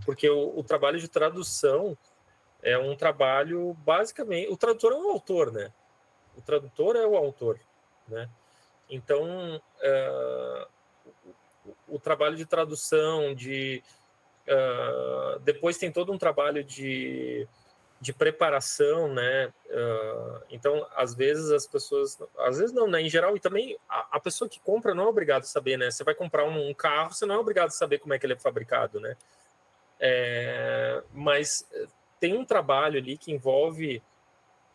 Porque o trabalho de tradução é um trabalho, basicamente... O tradutor é o autor, né? O tradutor é o autor, né? Então, o trabalho de tradução, depois tem todo um trabalho de preparação, né? Então, às vezes as pessoas... Às vezes não, né? Em geral, e também a pessoa que compra não é obrigada a saber, né? Você vai comprar um carro, você não é obrigado a saber como é que ele é fabricado, né? Mas tem um trabalho ali que envolve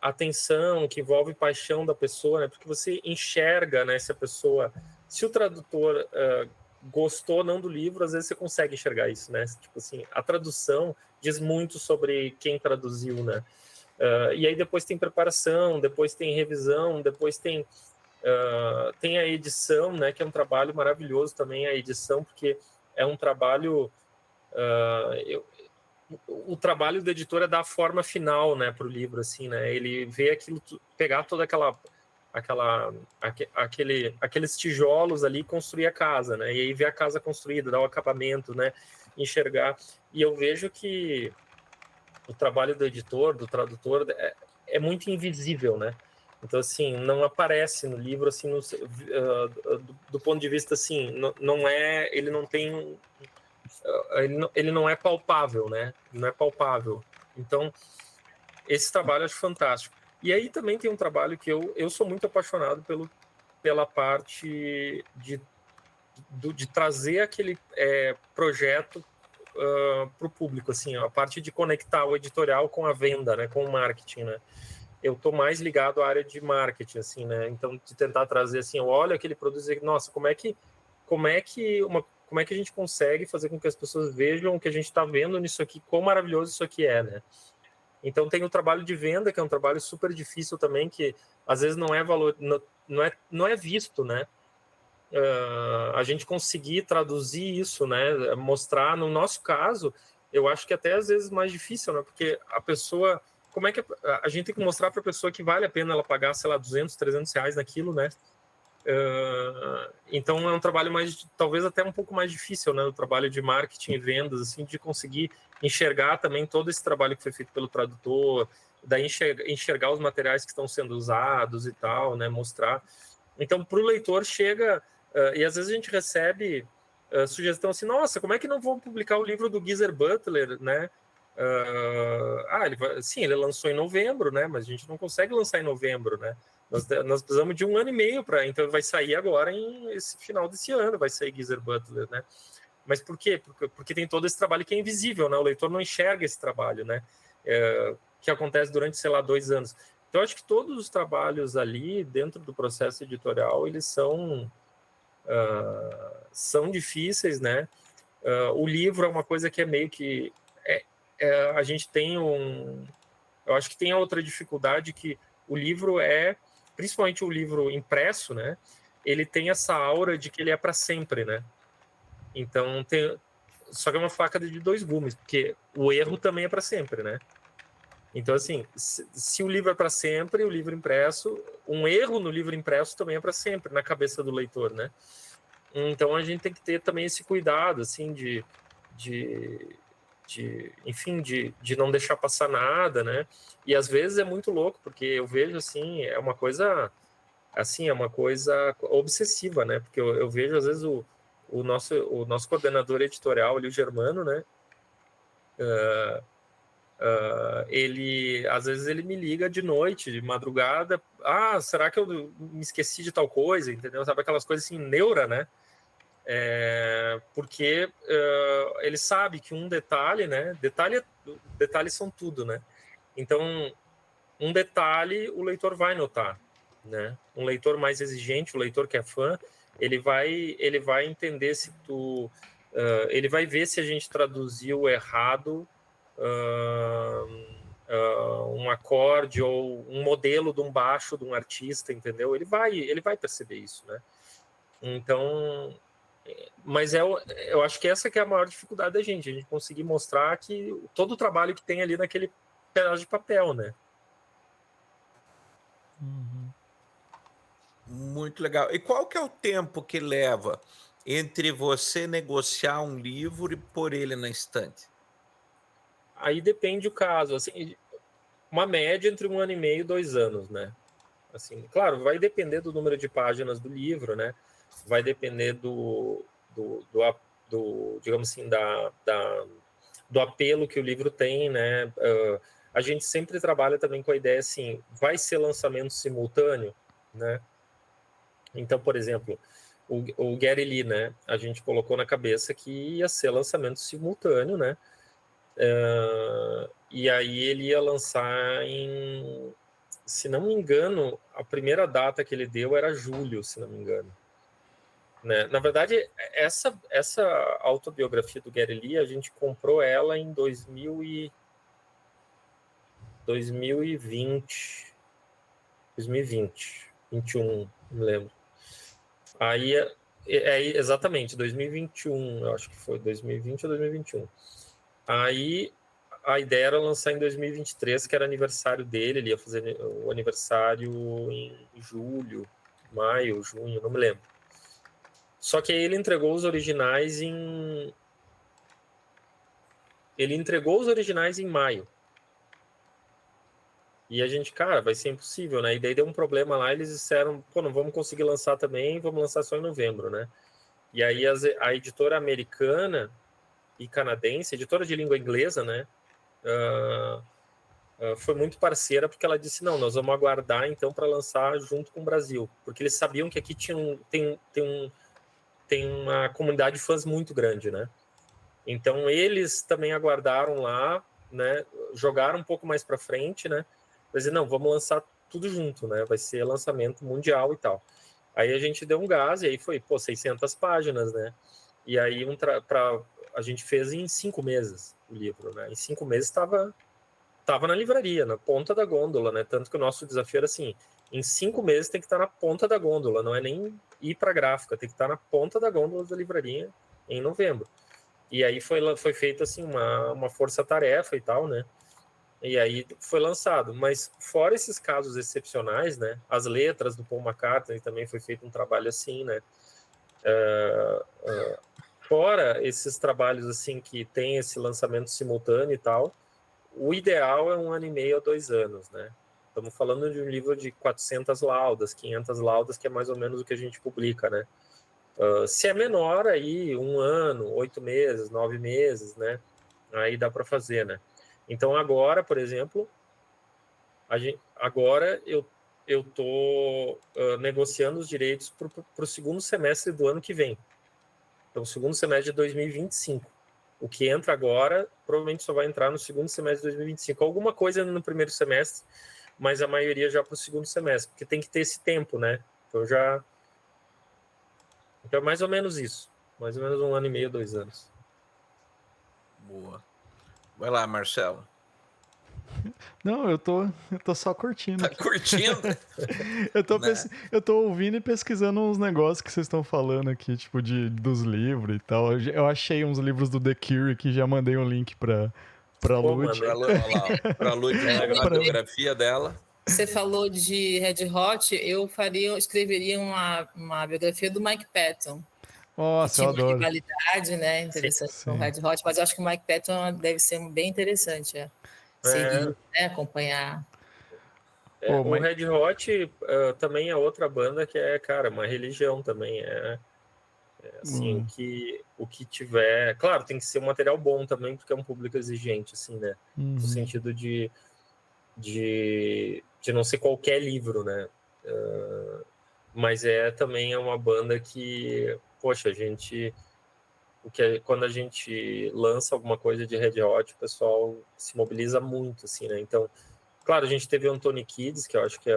atenção, que envolve paixão da pessoa, né? Porque você enxerga, né? Se a pessoa... Se o tradutor gostou ou não do livro, às vezes você consegue enxergar isso, né? Tipo assim, a tradução diz muito sobre quem traduziu, né? E aí depois tem preparação, depois tem revisão, depois tem a edição, né? Que é um trabalho maravilhoso também, a edição, porque é um trabalho... o trabalho do editor é dar a forma final, né, para o livro, assim, né? Ele vê aquilo, pegar toda aqueles tijolos ali e construir a casa, né? E aí ver a casa construída, dar o acabamento, né? Enxergar. E eu vejo que o trabalho do editor, do tradutor, é muito invisível, né? Então, assim, não aparece no livro, assim, do ponto de vista, assim, não é... Ele não tem... Ele não é palpável, né? Não é palpável. Então, esse trabalho eu acho fantástico. E aí também tem um trabalho que eu sou muito apaixonado pela parte de trazer aquele projeto para o público, assim, a parte de conectar o editorial com a venda, né, com o marketing, né? Eu estou mais ligado à área de marketing, assim, né? Então, de tentar trazer, assim, olha aquele produto e nossa, como é que a gente consegue fazer com que as pessoas vejam o que a gente está vendo nisso aqui, quão maravilhoso isso aqui é, né? Então tem o trabalho de venda, que é um trabalho super difícil também, que às vezes não é visto, né? A gente conseguir traduzir isso, né? Mostrar, no nosso caso, eu acho que até às vezes mais difícil, né? Porque a pessoa como é que a gente tem que mostrar para a pessoa que vale a pena ela pagar, sei lá, 200, 300 reais naquilo, né? Então é um trabalho mais, talvez até um pouco mais difícil, né? O trabalho de marketing e vendas, assim, de conseguir enxergar também todo esse trabalho que foi feito pelo tradutor, daí enxergar os materiais que estão sendo usados e tal, né? Mostrar. Então, para o leitor chega, e às vezes a gente recebe sugestão assim, nossa, como é que não vão publicar o livro do Geezer Butler, né? Ele lançou em novembro, né? Mas a gente não consegue lançar em novembro, né? Nós precisamos de 1 ano e meio para, então vai sair agora esse final desse ano, vai sair Geezer Butler, né? Mas por quê? Porque tem todo esse trabalho que é invisível, né? O leitor não enxerga esse trabalho, né? Que acontece durante, sei lá, 2 anos. Então, eu acho que todos os trabalhos ali, dentro do processo editorial, eles são difíceis, né? O livro é uma coisa que é meio que... a gente tem eu acho que tem a outra dificuldade que o livro principalmente o livro impresso, né? Ele tem essa aura de que ele é para sempre, né? Então, só que é uma faca de 2 gumes, porque o erro também é para sempre, né? Então, assim, se o livro é para sempre, o livro impresso, um erro no livro impresso também é para sempre, na cabeça do leitor, né? Então, a gente tem que ter também esse cuidado, assim, enfim, de não deixar passar nada, né? E às vezes é muito louco, porque eu vejo, assim, é uma coisa obsessiva, né? Porque eu vejo, às vezes, o nosso coordenador editorial ali, o Germano, né? Às vezes ele me liga de noite, de madrugada, será que eu me esqueci de tal coisa, entendeu? Sabe aquelas coisas assim, neura, né? Porque ele sabe que um detalhe, né? Detalhes são tudo, né? Então, um detalhe o leitor vai notar, né? Um leitor mais exigente, o leitor que é fã, ele vai entender se ele vai ver se a gente traduziu errado um acorde ou um modelo de um baixo de um artista, entendeu? Ele vai perceber isso, né? Então, mas eu acho que essa que é a maior dificuldade da gente, a gente conseguir mostrar que todo o trabalho que tem ali naquele pedaço de papel, né? Muito legal. E qual que é o tempo que leva entre você negociar um livro e pôr ele na estante? Aí depende do caso, assim, uma média entre 1 ano e meio, 2 anos, né? Assim, claro, vai depender do número de páginas do livro, né? Vai depender do digamos assim, do apelo que o livro tem, né? A gente sempre trabalha também com a ideia assim, vai ser lançamento simultâneo, né? Então, por exemplo, o Gary Lee, né? A gente colocou na cabeça que ia ser lançamento simultâneo, né? E aí ele ia lançar se não me engano, a primeira data que ele deu era julho, se não me engano. Né? Na verdade, essa autobiografia do Gary Lee, a gente comprou ela em 2020, 21, não me lembro. Aí, exatamente, 2021, eu acho que foi 2020 ou 2021. Aí, a ideia era lançar em 2023, que era aniversário dele, ele ia fazer o aniversário em julho, maio, junho, não me lembro. Só que aí ele entregou os originais em maio. E a gente, cara, vai ser impossível, né? E daí deu um problema lá, eles disseram, pô, não vamos conseguir lançar também, vamos lançar só em novembro, né? E aí a editora americana e canadense, editora de língua inglesa, né? Foi muito parceira, porque ela disse, não, nós vamos aguardar então para lançar junto com o Brasil, porque eles sabiam que aqui tem uma comunidade de fãs muito grande, né? Então eles também aguardaram lá, né? Jogaram um pouco mais para frente, né? Para dizer, não, vamos lançar tudo junto, né? Vai ser lançamento mundial e tal. Aí a gente deu um gás e aí foi, 600 páginas, né? E aí a gente fez em 5 meses o livro, né? Em 5 meses estava na livraria, na ponta da gôndola, né? Tanto que o nosso desafio era assim, em 5 meses tem que estar na ponta da gôndola, não é nem ir para a gráfica, tem que estar na ponta da gôndola da livraria em novembro. E aí foi feita assim uma força-tarefa e tal, né? E aí foi lançado. Mas fora esses casos excepcionais, né? As letras do Paul McCartney também foi feito um trabalho assim, né? Fora esses trabalhos assim que tem esse lançamento simultâneo e tal, o ideal é 1 ano e meio a 2 anos, né? Estamos falando de um livro de 400 laudas, 500 laudas, que é mais ou menos o que a gente publica, né? Se é menor, aí 1 ano, 8 meses, 9 meses, né? Aí dá para fazer, né? Então agora, por exemplo, agora eu estou negociando os direitos para o segundo semestre do ano que vem. Então, segundo semestre de 2025. O que entra agora, provavelmente só vai entrar no segundo semestre de 2025. Alguma coisa no primeiro semestre, mas a maioria já para o segundo semestre, porque tem que ter esse tempo, né? Então, é mais ou menos isso. Mais ou menos 1 ano e meio, 2 anos. Boa. Vai lá, Marcelo. Não, eu tô só curtindo. Tá curtindo? Eu tô ouvindo e pesquisando uns negócios que vocês estão falando aqui, tipo, dos livros e tal. Eu achei uns livros do The Cure que já mandei um link pra Lud. Pra Lud, a biografia dela. Você falou de Red Hot, eu escreveria uma biografia do Mike Patton. Nossa, eu adoro. Uma rivalidade, né? Interessante com o Red Hot, mas eu acho que o Mike Patton deve ser bem interessante seguir, né? Acompanhar. O Red Hot também é outra banda que é, cara, uma religião também. Assim, o que tiver... Claro, tem que ser um material bom também, porque é um público exigente, assim, né? No sentido de não ser qualquer livro, né? Mas também é uma banda que, poxa, quando a gente lança alguma coisa de Red Hot, o pessoal se mobiliza muito, assim, né? Então, claro, a gente teve o Anthony Kiedis, que eu acho que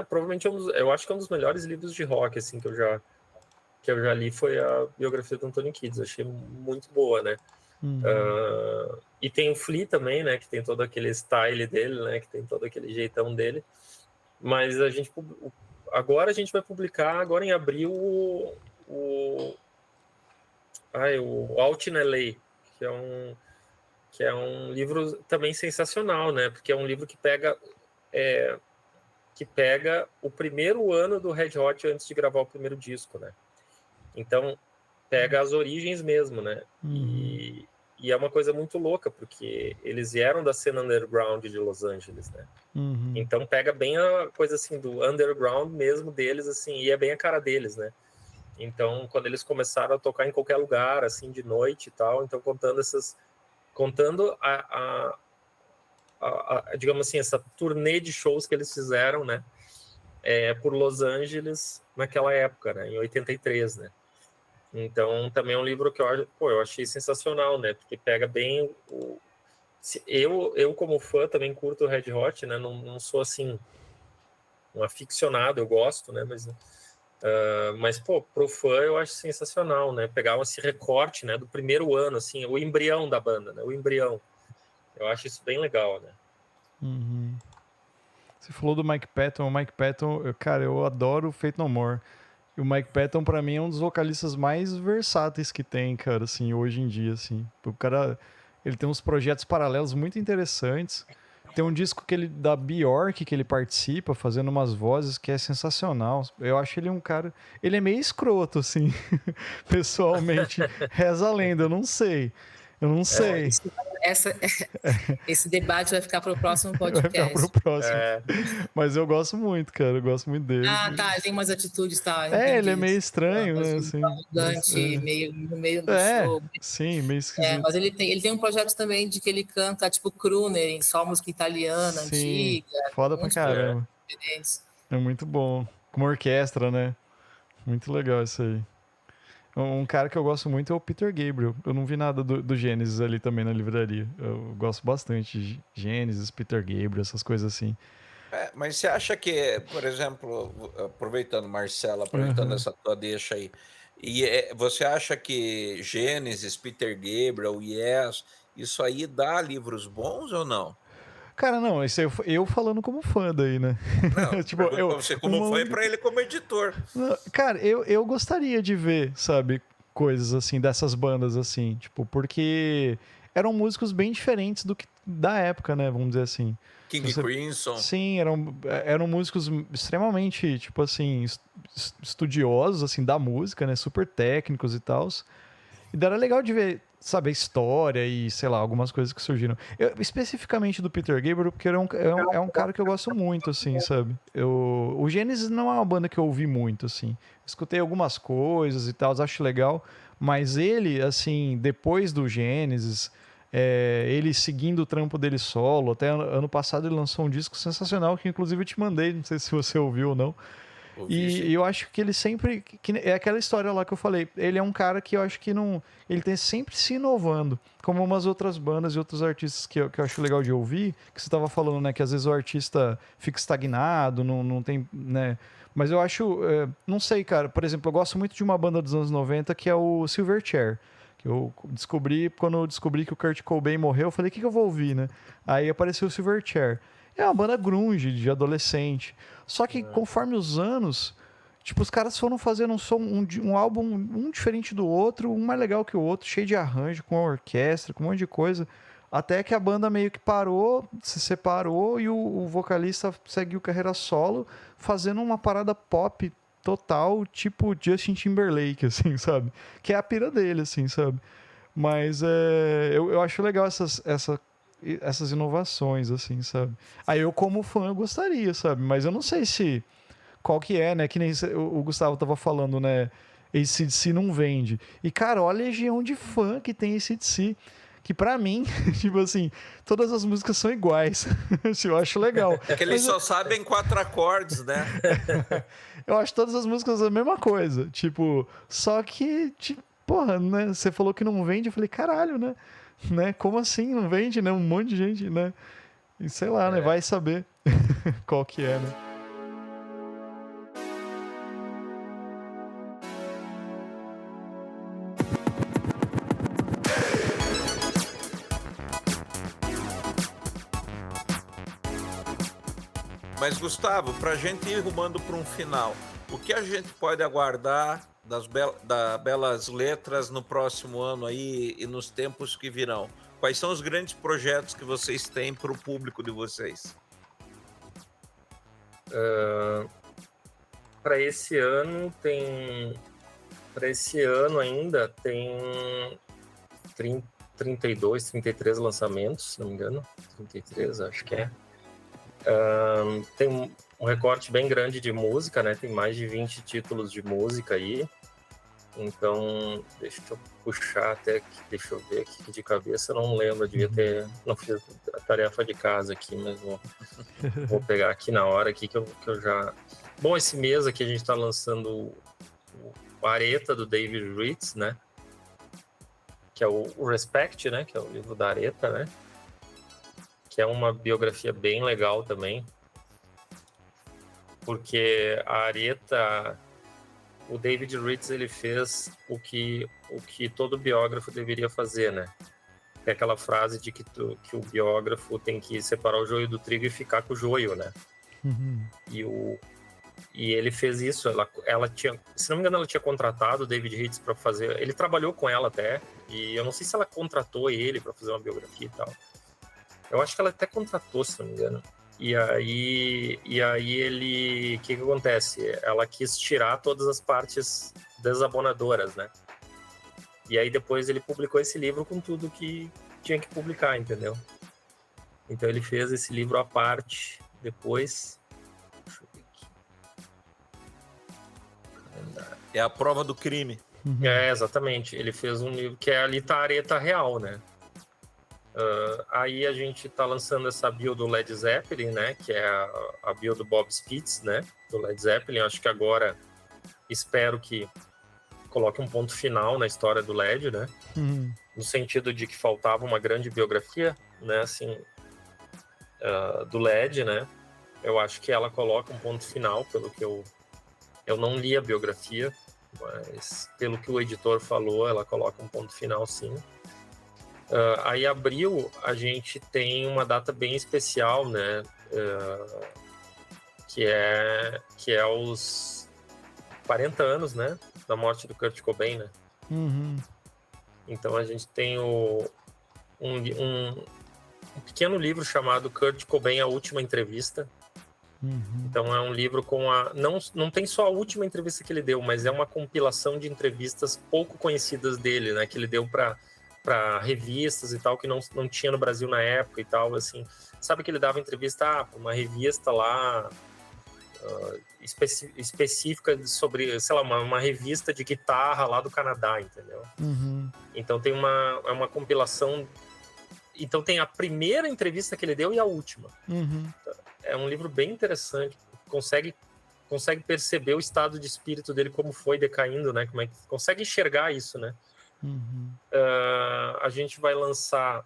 provavelmente eu acho que é um dos melhores livros de rock, assim, que eu já li, foi a biografia do Anthony Kiedis. Eu achei muito boa, né? E tem o Flea também, né? Que tem todo aquele style dele, né? Que tem todo aquele jeitão dele. Mas agora a gente vai publicar, agora em abril, o Out in LA, que é um livro também sensacional, né? Porque é um livro que pega o primeiro ano do Red Hot antes de gravar o primeiro disco, né? Então, pega as origens mesmo, né? E é uma coisa muito louca, porque eles vieram da cena underground de Los Angeles, né? Então, pega bem a coisa, assim, do underground mesmo deles, assim, e é bem a cara deles, né? Então, quando eles começaram a tocar em qualquer lugar, assim, de noite e tal, então contando digamos assim, essa turnê de shows que eles fizeram, né? Por Los Angeles naquela época, né? Em 83, né? Então, também é um livro que eu achei sensacional, né? Porque pega bem eu como fã, também curto o Red Hot, né? Não sou, assim, um aficionado, eu gosto, né? Mas, pô, pro fã eu acho sensacional, né? Pegar esse recorte, né? Do primeiro ano, assim, o embrião da banda, né? O embrião. Eu acho isso bem legal, né? Você falou do Mike Patton. O Mike Patton, cara, eu adoro Faith No More. E o Mike Patton, pra mim, é um dos vocalistas mais versáteis que tem, cara, assim, hoje em dia, assim. O cara, ele tem uns projetos paralelos muito interessantes. Tem um disco da Bjork que ele participa, fazendo umas vozes que é sensacional. Eu acho ele um cara... Ele é meio escroto, assim, pessoalmente. Reza a lenda, eu não sei. Esse debate vai ficar para o próximo podcast. Vai ficar pro próximo. Mas eu gosto muito, cara. Eu gosto muito dele. Tem umas atitudes, tá? Ele é meio estranho, né? Assim, arrogante, meio no meio do show. Sim, meio esquisito. Mas ele tem um projeto também de que ele canta, tipo, crooner, só música italiana, antiga. Foda pra caramba. É muito bom. Com uma orquestra, né? Muito legal isso aí. Um cara que eu gosto muito é o Peter Gabriel. Eu não vi nada do Gênesis ali também na livraria. Eu gosto bastante de Gênesis, Peter Gabriel, essas coisas assim. Mas você acha que, por exemplo, aproveitando, Marcela, essa tua deixa aí, você acha que Gênesis, Peter Gabriel, Yes, isso aí dá livros bons ou não? Cara, não, isso eu falando como fã daí, né? Não, tipo, você como fã e pra ele como editor. Cara, eu gostaria de ver, sabe, coisas assim, dessas bandas assim, tipo, porque eram músicos bem diferentes do que da época, né? Vamos dizer assim. King Crimson. Sim, eram músicos extremamente, tipo assim, estudiosos, assim, da música, né? Super técnicos e tal. E daí era legal de ver, sabe, a história e, sei lá, algumas coisas que surgiram. Especificamente do Peter Gabriel, porque ele é um cara que eu gosto muito, assim, sabe? O Genesis não é uma banda que eu ouvi muito, assim. Escutei algumas coisas e tal, acho legal. Mas ele, assim, depois do Genesis, ele seguindo o trampo dele solo, até ano passado ele lançou um disco sensacional, que inclusive eu te mandei, não sei se você ouviu ou não. E eu acho que ele sempre... é aquela história lá que eu falei. Ele é um cara que eu acho que não... Ele tem sempre se inovando. Como umas outras bandas e outros artistas que eu acho legal de ouvir. Que você estava falando, né? Que às vezes o artista fica estagnado, não tem... né? Mas eu acho... não sei, cara. Por exemplo, eu gosto muito de uma banda dos anos 90 que é o Silverchair. Que eu descobri... Quando eu descobri que o Kurt Cobain morreu, eu falei, o que eu vou ouvir, né? Aí apareceu o Silverchair. É uma banda grunge, de adolescente. Só que conforme os anos, tipo, os caras foram fazendo um álbum um diferente do outro, um mais legal que o outro, cheio de arranjo, com a orquestra, com um monte de coisa. Até que a banda meio que parou, se separou e o vocalista seguiu carreira solo, fazendo uma parada pop total, tipo Justin Timberlake, assim, sabe? Que é a pira dele, assim, sabe? Mas eu acho legal essas inovações, assim, sabe? Aí eu, como fã, eu gostaria, sabe? Mas eu não sei se... Qual que é, né? Que nem o Gustavo tava falando, né? AC/DC não vende. E, cara, olha a legião de fã que tem AC/DC. Que pra mim, tipo assim, todas as músicas são iguais. Eu acho legal. É que eles só sabem 4 acordes, né? Eu acho todas as músicas a mesma coisa. Tipo, só que, tipo, porra, né? Você falou que não vende, eu falei, caralho, né? Como assim não vende, né? Um monte de gente, né? E sei lá, né? Vai saber qual que é, né? Mas, Gustavo, para a gente ir rumando para um final, o que a gente pode aguardar das Belas Letras no próximo ano aí e nos tempos que virão? Quais são os grandes projetos que vocês têm para o público de vocês? Para esse ano ainda tem 32, 33 lançamentos, se não me engano. 33, acho que é. Tem um recorte bem grande de música, né? Tem mais de 20 títulos de música aí. Então, deixa eu puxar até aqui, deixa eu ver aqui de cabeça, eu não lembro, não fiz a tarefa de casa aqui, mas vou pegar aqui na hora aqui que eu já... Bom, esse mês aqui a gente está lançando o Areta, do David Ritz, né? Que é o Respect, né? Que é o livro da Areta, né? Que é uma biografia bem legal também, porque a Areta, o David Ritz, ele fez o que todo biógrafo deveria fazer, né? É aquela frase de que o biógrafo tem que separar o joio do trigo e ficar com o joio, né? Uhum. E ele fez isso. Ela tinha, se não me engano, ela tinha contratado o David Ritz para fazer. Ele trabalhou com ela até, e eu não sei se ela contratou ele para fazer uma biografia e tal. Eu acho que ela até contratou, se não me engano. E aí ele... O que acontece? Ela quis tirar todas as partes desabonadoras, né? E aí depois ele publicou esse livro com tudo que tinha que publicar, entendeu? Então ele fez esse livro à parte depois. Deixa eu ver aqui. É a prova do crime. Uhum. Exatamente. Ele fez um livro que é ali tá a Areta real, né? Aí a gente tá lançando essa bio do Led Zeppelin, né? Que é a bio do Bob Spitz, né? Do Led Zeppelin. Acho que agora espero que coloque um ponto final na história do Led, né? Uhum. No sentido de que faltava uma grande biografia, né? Assim, do Led, né? Eu acho que ela coloca um ponto final, pelo que eu não li a biografia, mas pelo que o editor falou, ela coloca um ponto final, sim. Aí, abril, a gente tem uma data bem especial, né? Que é os 40 anos, né? Da morte do Kurt Cobain, né? Uhum. Então, a gente tem o um pequeno livro chamado Kurt Cobain, A Última Entrevista. Então é um livro com não tem só a última entrevista que ele deu, mas é uma compilação de entrevistas pouco conhecidas dele, né? Que ele deu para revistas e tal, que não tinha no Brasil na época e tal, assim. Sabe que ele dava entrevista para uma revista lá específica sobre, sei lá, uma revista de guitarra lá do Canadá, entendeu? Então tem uma compilação. Então tem a primeira entrevista que ele deu e a última. É um livro bem interessante, consegue perceber o estado de espírito dele, como foi decaindo, né? Como é que consegue enxergar isso, né? A gente vai lançar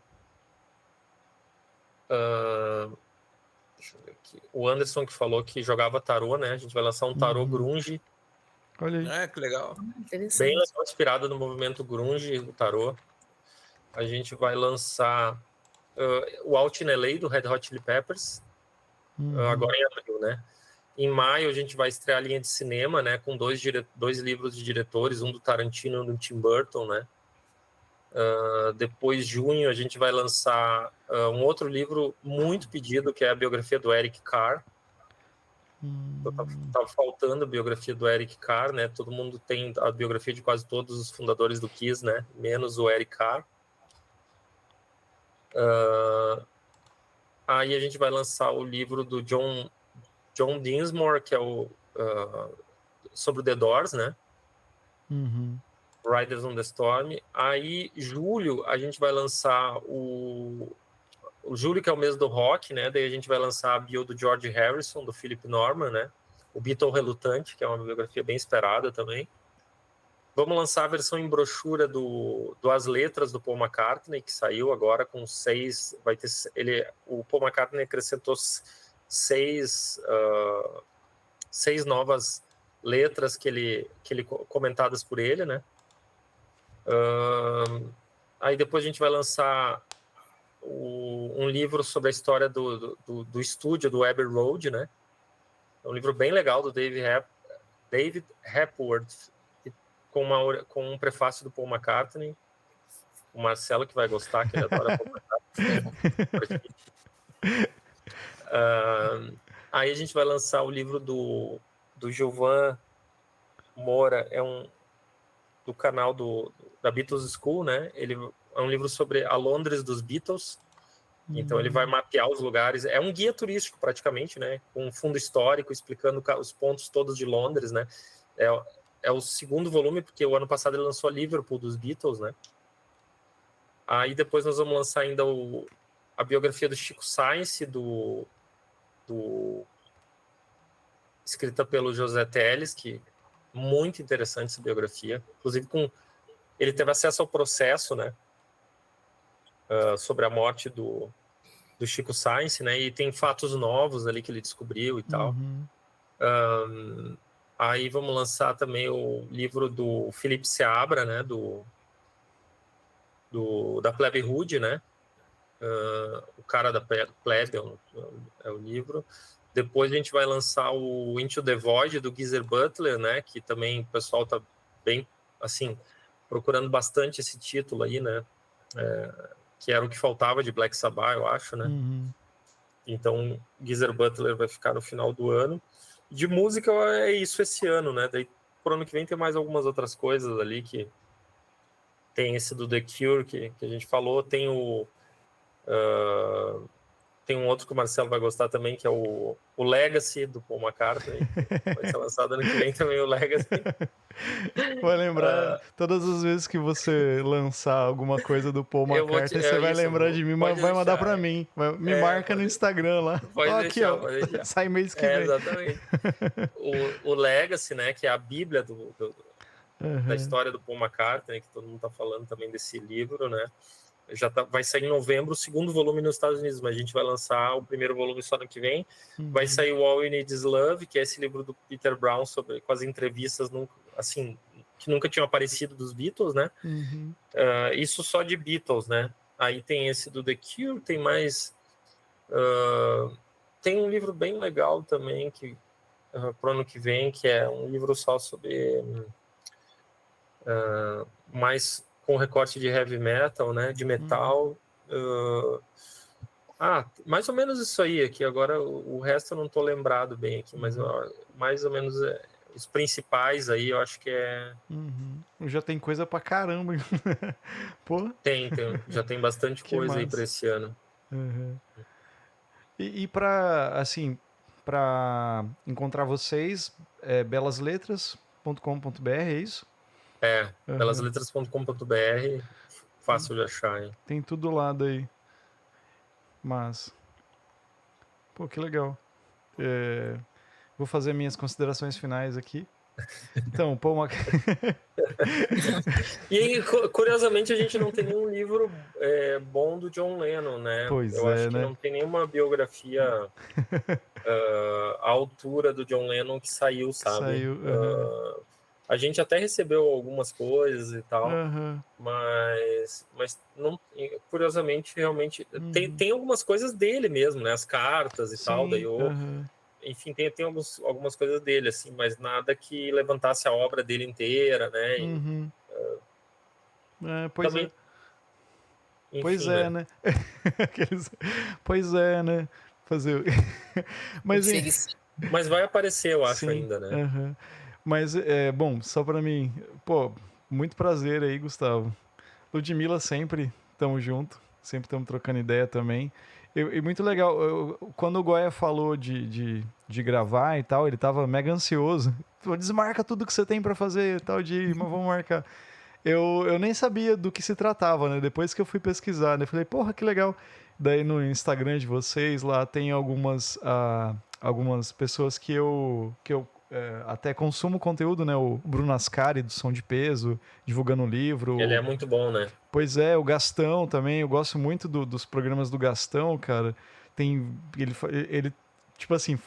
deixa eu ver aqui. O Anderson que falou que jogava tarô, né? A gente vai lançar um tarô grunge. Olha aí. Que legal. Bem legal, inspirado no movimento grunge, o tarô. A gente vai lançar o Out in LA, do Red Hot Chili Peppers, agora em abril, né? Em maio a gente vai estrear a linha de cinema, né? Com dois livros de diretores, um do Tarantino e um do Tim Burton, né? Depois, junho, a gente vai lançar um outro livro muito pedido, que é a biografia do Eric Carr. Tava faltando a biografia do Eric Carr, né? Todo mundo tem a biografia de quase todos os fundadores do Kiss, né? Menos o Eric Carr. Aí a gente vai lançar o livro do John Dinsmore, que é sobre o The Doors, né? Riders on the Storm. Aí, julho, a gente vai lançar o julho, que é o mês do rock, né? Daí a gente vai lançar a bio do George Harrison, do Philip Norman, né? O Beatle Relutante, que é uma biografia bem esperada também. Vamos lançar a versão em brochura do As Letras do Paul McCartney, que saiu agora com 6... o Paul McCartney acrescentou 6 novas letras que ele comentadas por ele, né? Aí depois a gente vai lançar um livro sobre a história do estúdio do Abbey Road, né? É um livro bem legal do David Hepworth, com um prefácio do Paul McCartney. O Marcelo que vai gostar, que ele adora Paul McCartney. Aí a gente vai lançar o livro do Gilvan Moura, do canal da Beatles School, né? Ele é um livro sobre a Londres dos Beatles. Então ele vai mapear os lugares. É um guia turístico praticamente, né? Com um fundo histórico explicando os pontos todos de Londres, né? É o segundo volume, porque o ano passado ele lançou a Liverpool dos Beatles, né? Aí depois nós vamos lançar ainda a biografia do Chico Science, escrita pelo José Teles, que muito interessante essa biografia. Inclusive, ele teve acesso ao processo, né? Sobre a morte do Chico Science, né? E tem fatos novos ali que ele descobriu e tal. Aí vamos lançar também o livro do Felipe Seabra, né? Da Plebe Hood, né? O cara da Plebe é o livro. Depois a gente vai lançar o Into the Void, do Geezer Butler, né? Que também o pessoal tá bem, assim, procurando bastante esse título aí, né? Que era o que faltava de Black Sabbath, eu acho, né? Então, Geezer Butler vai ficar no final do ano. De música é isso esse ano, né? Daí, pro ano que vem tem mais algumas outras coisas ali, que tem esse do The Cure, que a gente falou, tem tem um outro que o Marcelo vai gostar também, que é o Legacy, do Paul McCartney. Vai ser lançado ano que vem também o Legacy. Vai lembrar, todas as vezes que você lançar alguma coisa do Paul McCartney, você vai lembrar de mim, mas vai mandar pra mim. Me marca no Instagram lá. Pode deixar, aqui, pode deixar. Sai mês que vem. Exatamente. O Legacy, né, que é a bíblia da história do Paul McCartney, que todo mundo tá falando também desse livro, né? Vai sair em novembro o segundo volume nos Estados Unidos, mas a gente vai lançar o primeiro volume só ano que vem. Vai sair o All You Need Is Love, que é esse livro do Peter Brown com as entrevistas assim, que nunca tinham aparecido dos Beatles, né? Isso só de Beatles, né? Aí tem esse do The Cure, tem mais... tem um livro bem legal também, que pro ano que vem, que é um livro só sobre... mais com recorte de heavy metal, né? De metal. Mais ou menos isso aí aqui. Agora o resto eu não estou lembrado bem aqui, mas mais ou menos os principais aí eu acho que é. Já tem coisa pra caramba. Pô, Já tem bastante que coisa aí para massa. esse ano. E para, assim, para encontrar vocês, belasletras.com.br, é isso? Belasletras.com.br, fácil de achar, hein? Tem tudo lá daí. Mas, pô, que legal. Vou fazer minhas considerações finais aqui. Então, Paul E aí, curiosamente, a gente não tem nenhum livro bom do John Lennon, né? Pois Eu acho que né? não tem nenhuma biografia à altura do John Lennon que saiu, sabe? Saiu. A gente até recebeu algumas coisas e tal, mas não, curiosamente, realmente, tem algumas coisas dele mesmo, né? As cartas e tal, daí enfim, tem algumas coisas dele, assim, mas nada que levantasse a obra dele inteira, né? Pois também, é. enfim, Pois é, né? Pois é, né? Fazer. Mas vai aparecer, eu acho, ainda, né? Mas, bom, só pra mim. Pô, muito prazer aí, Gustavo. Ludmilla, sempre tamo junto. Sempre estamos trocando ideia também. E muito legal, quando o Goya falou de gravar e tal, ele tava mega ansioso. Falou, desmarca tudo que você tem pra fazer tal dia, mas vamos marcar. Eu nem sabia do que se tratava, né? Depois que eu fui pesquisar, né? Falei, porra, que legal. Daí no Instagram de vocês, lá tem algumas pessoas que eu até consumo conteúdo, né? O Bruno Ascari, do Som de Peso, divulgando o livro. Ele é muito bom, né? Pois é, o Gastão também. Eu gosto muito dos programas do Gastão, cara. Ele tipo assim,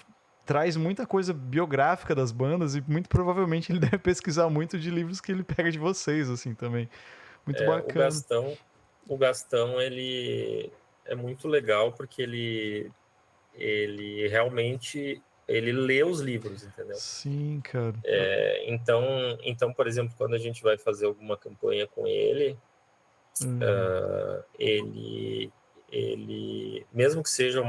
traz muita coisa biográfica das bandas e muito provavelmente ele deve pesquisar muito de livros que ele pega de vocês, assim, também. Muito bacana. O Gastão, ele é muito legal porque ele realmente ele lê os livros, entendeu? Sim, cara. Então, por exemplo, quando a gente vai fazer alguma campanha com ele, ele mesmo que seja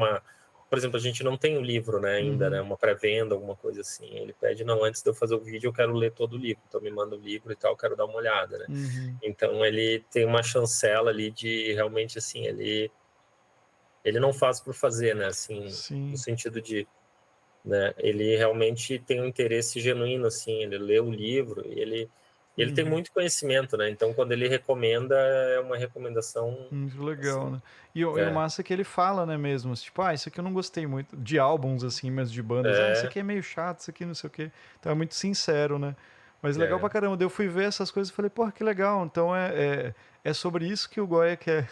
por exemplo, a gente não tem o livro, né, ainda, né, uma pré-venda, alguma coisa assim. Ele pede, não, antes de eu fazer o vídeo, eu quero ler todo o livro. Então, me manda o livro e tal, eu quero dar uma olhada, né? Então, ele tem uma chancela ali de, realmente, assim, ele não faz por fazer, né, assim, no sentido de, né, ele realmente tem um interesse genuíno, assim, ele lê o livro e ele tem muito conhecimento, né? Então, quando ele recomenda, é uma recomendação... Muito legal, assim, né? E o massa é que ele fala, né, mesmo, tipo, isso aqui eu não gostei muito, de álbuns, assim, mesmo de bandas, isso aqui é meio chato, isso aqui não sei o quê. Então é muito sincero, né? Mas legal pra caramba, daí eu fui ver essas coisas e falei, porra, que legal, então é sobre isso que o Goya quer,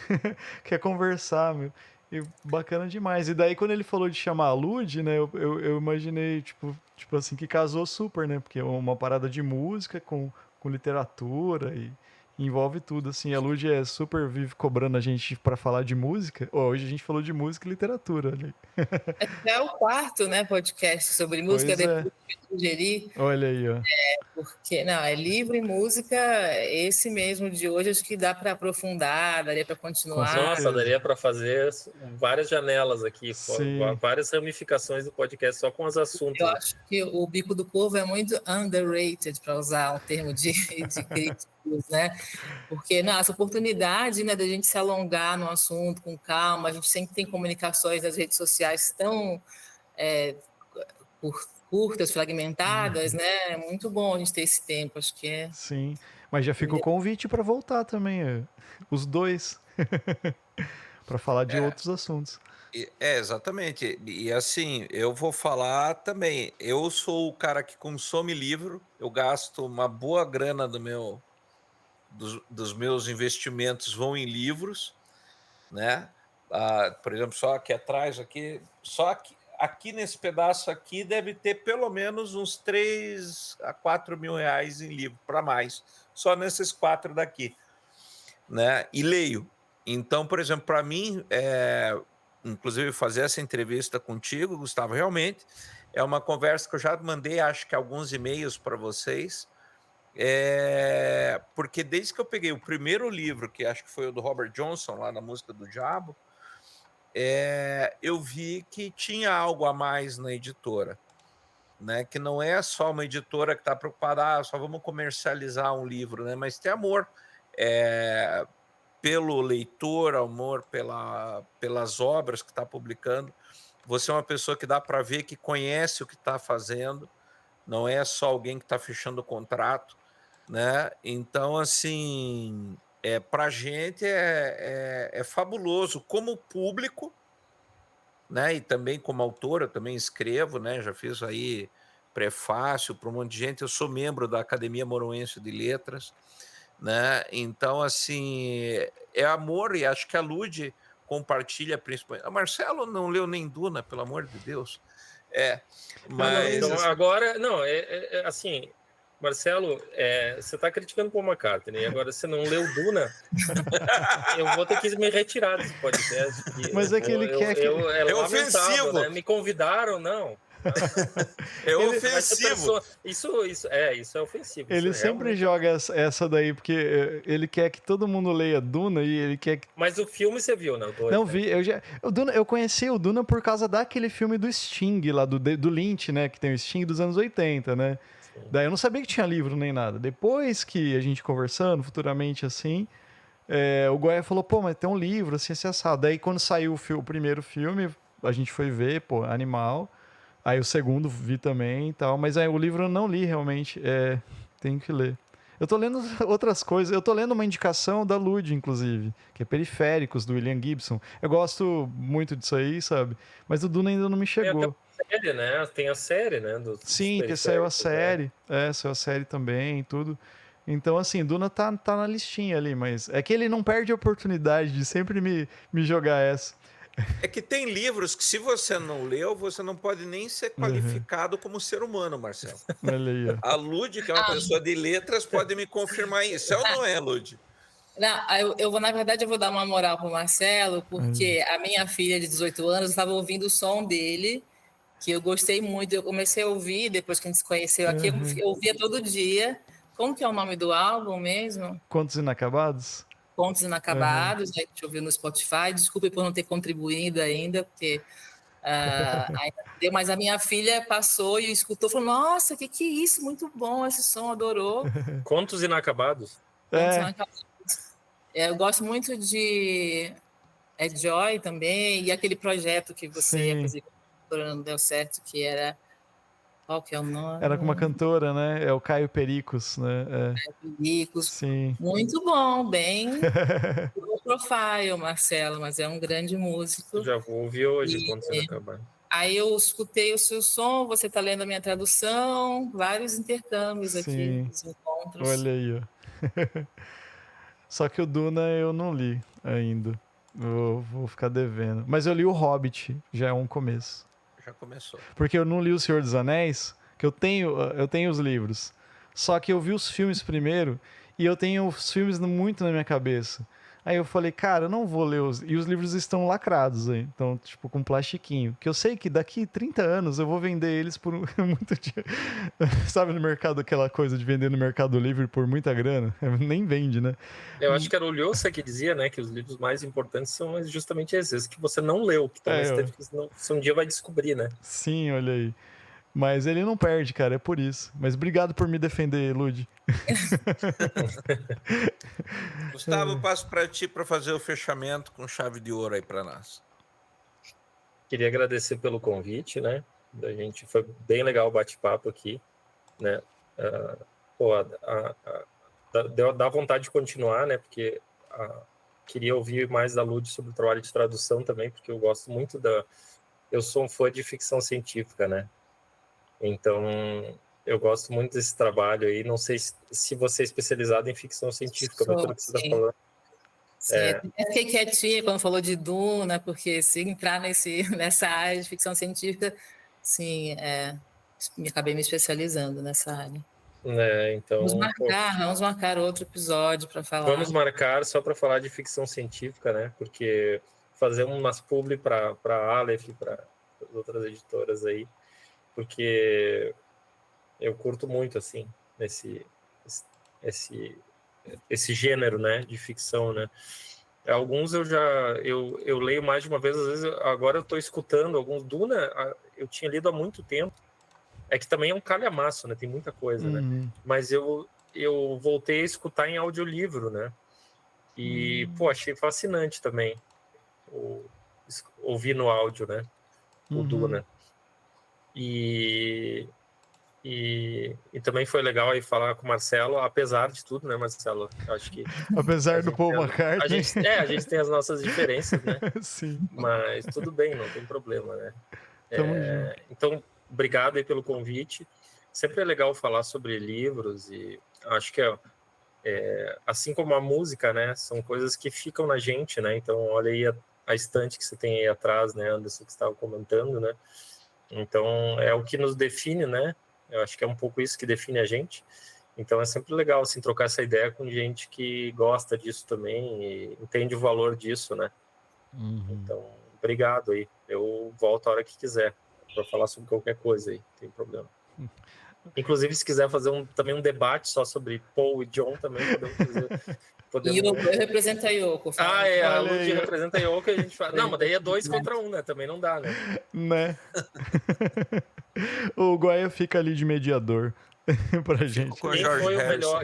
quer conversar, meu. E bacana demais. E daí quando ele falou de chamar a Lud, né, eu imaginei, tipo assim, que casou super, né? Porque é uma parada de música com literatura e envolve tudo, assim. A Lud super vive cobrando a gente pra falar de música. Hoje a gente falou de música e literatura, né? É o quarto, né, podcast sobre música, depois que eu sugeri. Olha aí, ó. Porque, não, é livro e música, esse mesmo de hoje, acho que dá para aprofundar, daria para continuar. Nossa, daria para fazer várias janelas aqui, várias ramificações do podcast só com os assuntos. Eu acho que o Bico do Corvo é muito underrated, para usar um termo de críticos, né? Porque essa oportunidade, né, da gente se alongar no assunto com calma, a gente sempre tem comunicações nas redes sociais tão curtas, fragmentadas, né? É muito bom a gente ter esse tempo, acho que é. Sim, mas já fica o convite para voltar também, os dois, para falar de outros assuntos. Exatamente. E assim, eu vou falar também. Eu sou o cara que consome livro, eu gasto uma boa grana dos meus investimentos vão em livros, né? Por exemplo, só aqui atrás, aqui nesse pedaço aqui deve ter pelo menos uns 3 a 4 mil reais em livro, para mais, só nesses 4 daqui, né? E leio. Então, por exemplo, para mim, inclusive fazer essa entrevista contigo, Gustavo, realmente é uma conversa que eu já mandei, acho que alguns e-mails para vocês, Porque desde que eu peguei o primeiro livro, que acho que foi o do Robert Johnson, lá na Música do Diabo, eu vi que tinha algo a mais na editora, né? Que não é só uma editora que está preocupada, só vamos comercializar um livro, né? Mas tem amor pelo leitor, amor pelas obras que está publicando. Você é uma pessoa que dá para ver que conhece o que está fazendo, não é só alguém que está fechando o contrato, né? Então, assim, para a gente é fabuloso como público, né? E também como autor, eu também escrevo, né? Já fiz aí prefácio para um monte de gente. Eu sou membro da Academia Moroense de Letras, né? Então, assim, é amor, e acho que a Lud compartilha principalmente. A Marcelo não leu nem Duna, pelo amor de Deus. Mas Então, agora, não, assim, Marcelo, você está criticando Paul McCartney, agora você não leu Duna, eu vou ter que me retirar desse podcast. Mas é que ele quer que... É ofensivo, né? Me convidaram, não. É ofensivo. Isso é ofensivo. Ele isso sempre realmente... joga essa daí, porque ele quer que todo mundo leia Duna e ele quer que... Mas o filme você viu, né? Não vi, eu conheci o Duna por causa daquele filme do Sting, lá do Lynch, né? Que tem o Sting dos anos 80, né? Sim. Daí eu não sabia que tinha livro nem nada. Depois que a gente conversando, futuramente assim, o Goya falou, pô, mas tem um livro, assim, assado. Daí quando saiu o primeiro filme, a gente foi ver, pô, animal. Aí o segundo vi também e tal, mas aí o livro eu não li realmente, tenho que ler. Eu tô lendo outras coisas, eu tô lendo uma indicação da Lud, inclusive, que é Periféricos, do William Gibson. Eu gosto muito disso aí, sabe? Mas o Duna ainda não me chegou. Série, né? Tem a série, né? Sim, que saiu a série, saiu a série também e tudo. Então, assim, Duna tá na listinha ali, mas é que ele não perde a oportunidade de sempre me jogar essa. É que tem livros que, se você não leu, você não pode nem ser qualificado como ser humano, Marcelo. Olha aí, ó. A Lud, que é uma pessoa de letras, pode me confirmar isso. É ou não é, Lud? Não, eu vou, na verdade, eu vou dar uma moral pro Marcelo, porque a minha filha de 18 anos estava ouvindo o som dele, que eu gostei muito. Eu comecei a ouvir, depois que a gente se conheceu aqui, eu ouvia todo dia. Como que é o nome do álbum mesmo? Contos Inacabados? Contos Inacabados, a gente ouviu no Spotify. Desculpe por não ter contribuído ainda, porque ainda deu, mas a minha filha passou e escutou, falou, nossa, que é isso? Muito bom esse som, adorou. Contos Inacabados? Contos Inacabados. Eu gosto muito de Joy também, e aquele projeto que você ia fazer, não deu certo, que era... Qual que é o nome? Era com uma cantora, né? É o Caio Pericos, né? Caio Pericos. Sim. Muito bom, bem low profile, Marcelo, mas é um grande músico. Já vou ouvir hoje, quando você acabar. Aí eu escutei o seu som, você está lendo a minha tradução, vários intercâmbios aqui, os encontros. Olha aí, ó. Só que o Duna eu não li ainda. Vou ficar devendo. Mas eu li o Hobbit, já é um começo. Já começou. Porque eu não li O Senhor dos Anéis, que eu tenho os livros. Só que eu vi os filmes primeiro e eu tenho os filmes muito na minha cabeça. Aí eu falei, cara, eu não vou ler E os livros estão lacrados aí. Então, tipo, com plastiquinho. Que eu sei que daqui 30 anos eu vou vender eles por muito dinheiro. Sabe, no mercado, aquela coisa de vender no Mercado Livre por muita grana? Nem vende, né? Eu acho que era o Lhosa que dizia, né, que os livros mais importantes são justamente esses que você não leu, que talvez você um dia vai descobrir, né? Sim, olha aí. Mas ele não perde, cara, é por isso. Mas obrigado por me defender, Lud. Gustavo, passo para ti para fazer o fechamento com chave de ouro aí para nós. Queria agradecer pelo convite, né? Da gente, foi bem legal o bate-papo aqui, né? Dá vontade de continuar, né? Porque queria ouvir mais da Lud sobre o trabalho de tradução também, porque eu gosto muito eu sou um fã de ficção científica, né? Então, eu gosto muito desse trabalho aí. Não sei se você é especializado em ficção científica, mas pelo que você está falando. Sim, eu fiquei quietinha quando falou de Duna, porque se entrar nessa área de ficção científica, sim, acabei me especializando nessa área. Então, vamos marcar outro episódio para falar. Vamos marcar só para falar de ficção científica, né? Porque fazer umas publi para a Aleph, para as outras editoras aí, porque eu curto muito, assim, esse gênero, né, de ficção, né? Alguns eu leio mais de uma vez, às vezes agora eu estou escutando alguns. Duna eu tinha lido há muito tempo, é que também é um calhamaço, né, tem muita coisa, né, mas eu voltei a escutar em audiolivro, né, e pô, achei fascinante também ouvir no áudio, né, o Duna. E também foi legal aí falar com o Marcelo, apesar de tudo, né, Marcelo? Acho que apesar do Paul McCartney. A gente tem as nossas diferenças, né? Sim. Mas tudo bem, não tem problema, né? Tamo junto. Então, obrigado aí pelo convite. Sempre é legal falar sobre livros e acho que assim como a música, né? São coisas que ficam na gente, né? Então, olha aí a estante que você tem aí atrás, né, Anderson, que você estava comentando, né? Então, é o que nos define, né? Eu acho que é um pouco isso que define a gente. Então, é sempre legal, assim, trocar essa ideia com gente que gosta disso também e entende o valor disso, né? Então, obrigado aí. Eu volto a hora que quiser para falar sobre qualquer coisa aí, não tem problema. Inclusive, se quiser fazer também um debate só sobre Paul e John, também podemos fazer. Yoko, eu represento a Yoko. A Lud representa a Yoko e a gente fala. Não, mas daí é 2 contra 1, né? Também não dá, né? Né? O Goya fica ali de mediador pra gente.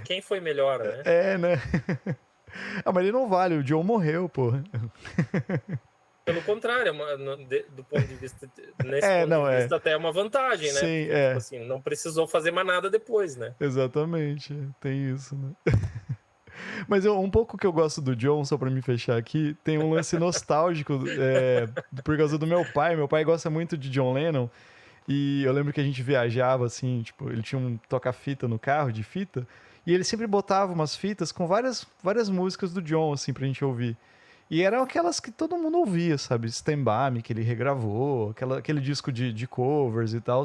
Quem foi melhor, né? Né? Mas ele não vale, o John morreu, pô. Pelo contrário, do ponto de vista vista até é uma vantagem, né? Sim, Porque, tipo assim, não precisou fazer mais nada depois, né? Exatamente, tem isso, né? Mas um pouco que eu gosto do John, só pra me fechar aqui, tem um lance nostálgico por causa do meu pai. Meu pai gosta muito de John Lennon. E eu lembro que a gente viajava, assim, tipo, ele tinha um toca-fita no carro, de fita, e ele sempre botava umas fitas com várias músicas do John, assim, pra gente ouvir. E eram aquelas que todo mundo ouvia, sabe? Stand By Me, que ele regravou, aquele disco de covers e tal.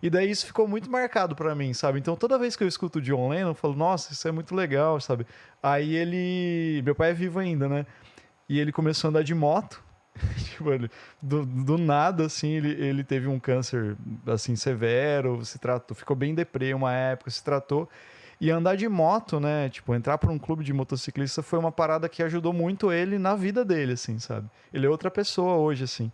E daí isso ficou muito marcado pra mim, sabe? Então toda vez que eu escuto o John Lennon, eu falo, nossa, isso é muito legal, sabe? Aí meu pai é vivo ainda, né? E ele começou a andar de moto. Tipo, do nada, assim, ele teve um câncer, assim, severo, se tratou, ficou bem deprê uma época, se tratou. E andar de moto, né, tipo, entrar para um clube de motociclista foi uma parada que ajudou muito ele na vida dele, assim, sabe? Ele é outra pessoa hoje, assim.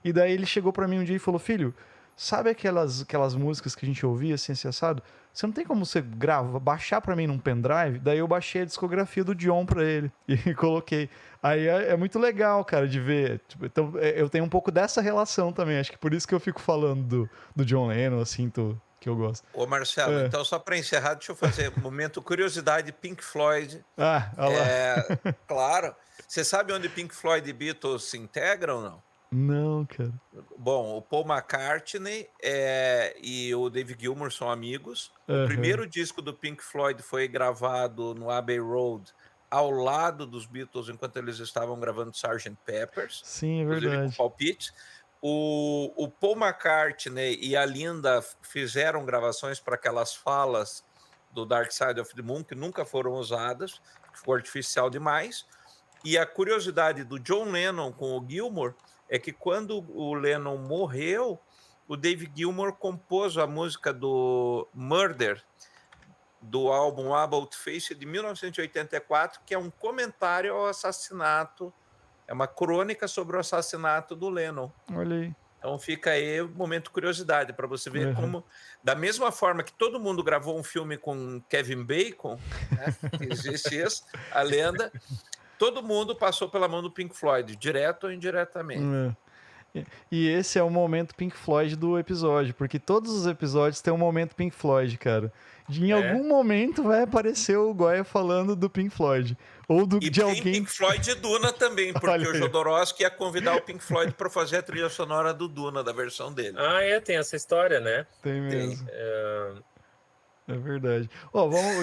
E daí ele chegou para mim um dia e falou, filho, sabe aquelas músicas que a gente ouvia, assim, assado? Você não tem como você baixar pra mim num pendrive? Daí eu baixei a discografia do John pra ele e coloquei. Aí é muito legal, cara, de ver. Tipo, então, eu tenho um pouco dessa relação também. Acho que por isso que eu fico falando do John Lennon, assim, que eu gosto. Ô, Marcelo, então só para encerrar, deixa eu fazer um momento curiosidade, Pink Floyd. Olha lá. Claro. Você sabe onde Pink Floyd e Beatles se integram ou não? Não, cara. Bom, o Paul McCartney e o David Gilmour são amigos. O primeiro disco do Pink Floyd foi gravado no Abbey Road, ao lado dos Beatles, enquanto eles estavam gravando Sgt. Peppers. Sim, é verdade. Com palpite. O Paul McCartney e a Linda fizeram gravações para aquelas falas do Dark Side of the Moon, que nunca foram usadas, ficou artificial demais. E a curiosidade do John Lennon com o Gilmour é que quando o Lennon morreu, o David Gilmour compôs a música do Murder, do álbum About Face, de 1984, que é um comentário ao assassinato, é uma crônica sobre o assassinato do Lennon. Olha aí. Então fica aí o momento curiosidade, para você ver como, da mesma forma que todo mundo gravou um filme com Kevin Bacon, né, que existe isso, a lenda, todo mundo passou pela mão do Pink Floyd, direto ou indiretamente. E esse é o momento Pink Floyd do episódio, porque todos os episódios têm um momento Pink Floyd, cara. Em algum momento vai aparecer o Goya falando do Pink Floyd. Ou de alguém. Pink Floyd e Duna também, porque o Jodorowsky ia convidar o Pink Floyd para fazer a trilha sonora do Duna, da versão dele. Tem essa história, né? Tem mesmo. É verdade.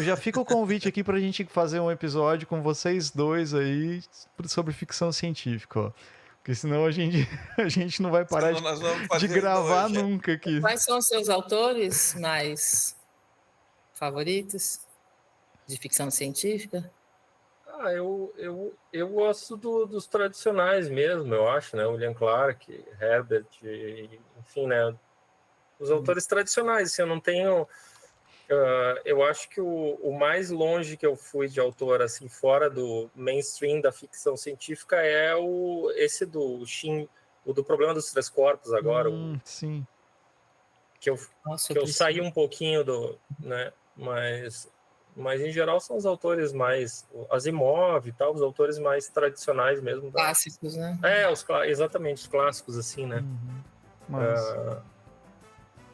Já fica o convite aqui pra gente fazer um episódio com vocês dois aí sobre ficção científica, ó. Porque senão a gente não vai parar de gravar nunca aqui. Quais são os seus autores mais favoritos de ficção científica? Eu gosto dos tradicionais mesmo, eu acho, né? William Clark, Herbert, enfim, né? Os autores tradicionais, assim, eu não tenho... Eu acho que o mais longe que eu fui de autor, assim, fora do mainstream da ficção científica é esse do Shin, o do Problema dos Três Corpos agora, sim. que eu saí um pouquinho né, mas em geral são os autores mais Asimov e tal, os autores mais tradicionais mesmo. Clássicos, né? Exatamente, os clássicos, assim, né?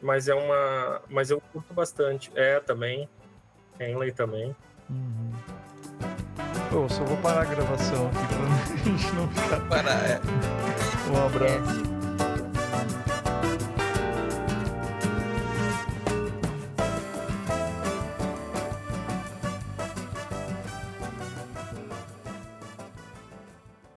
Mas eu curto bastante. Também. Henley também. Eu só vou parar a gravação aqui pra gente não ficar... Parar, Um abraço.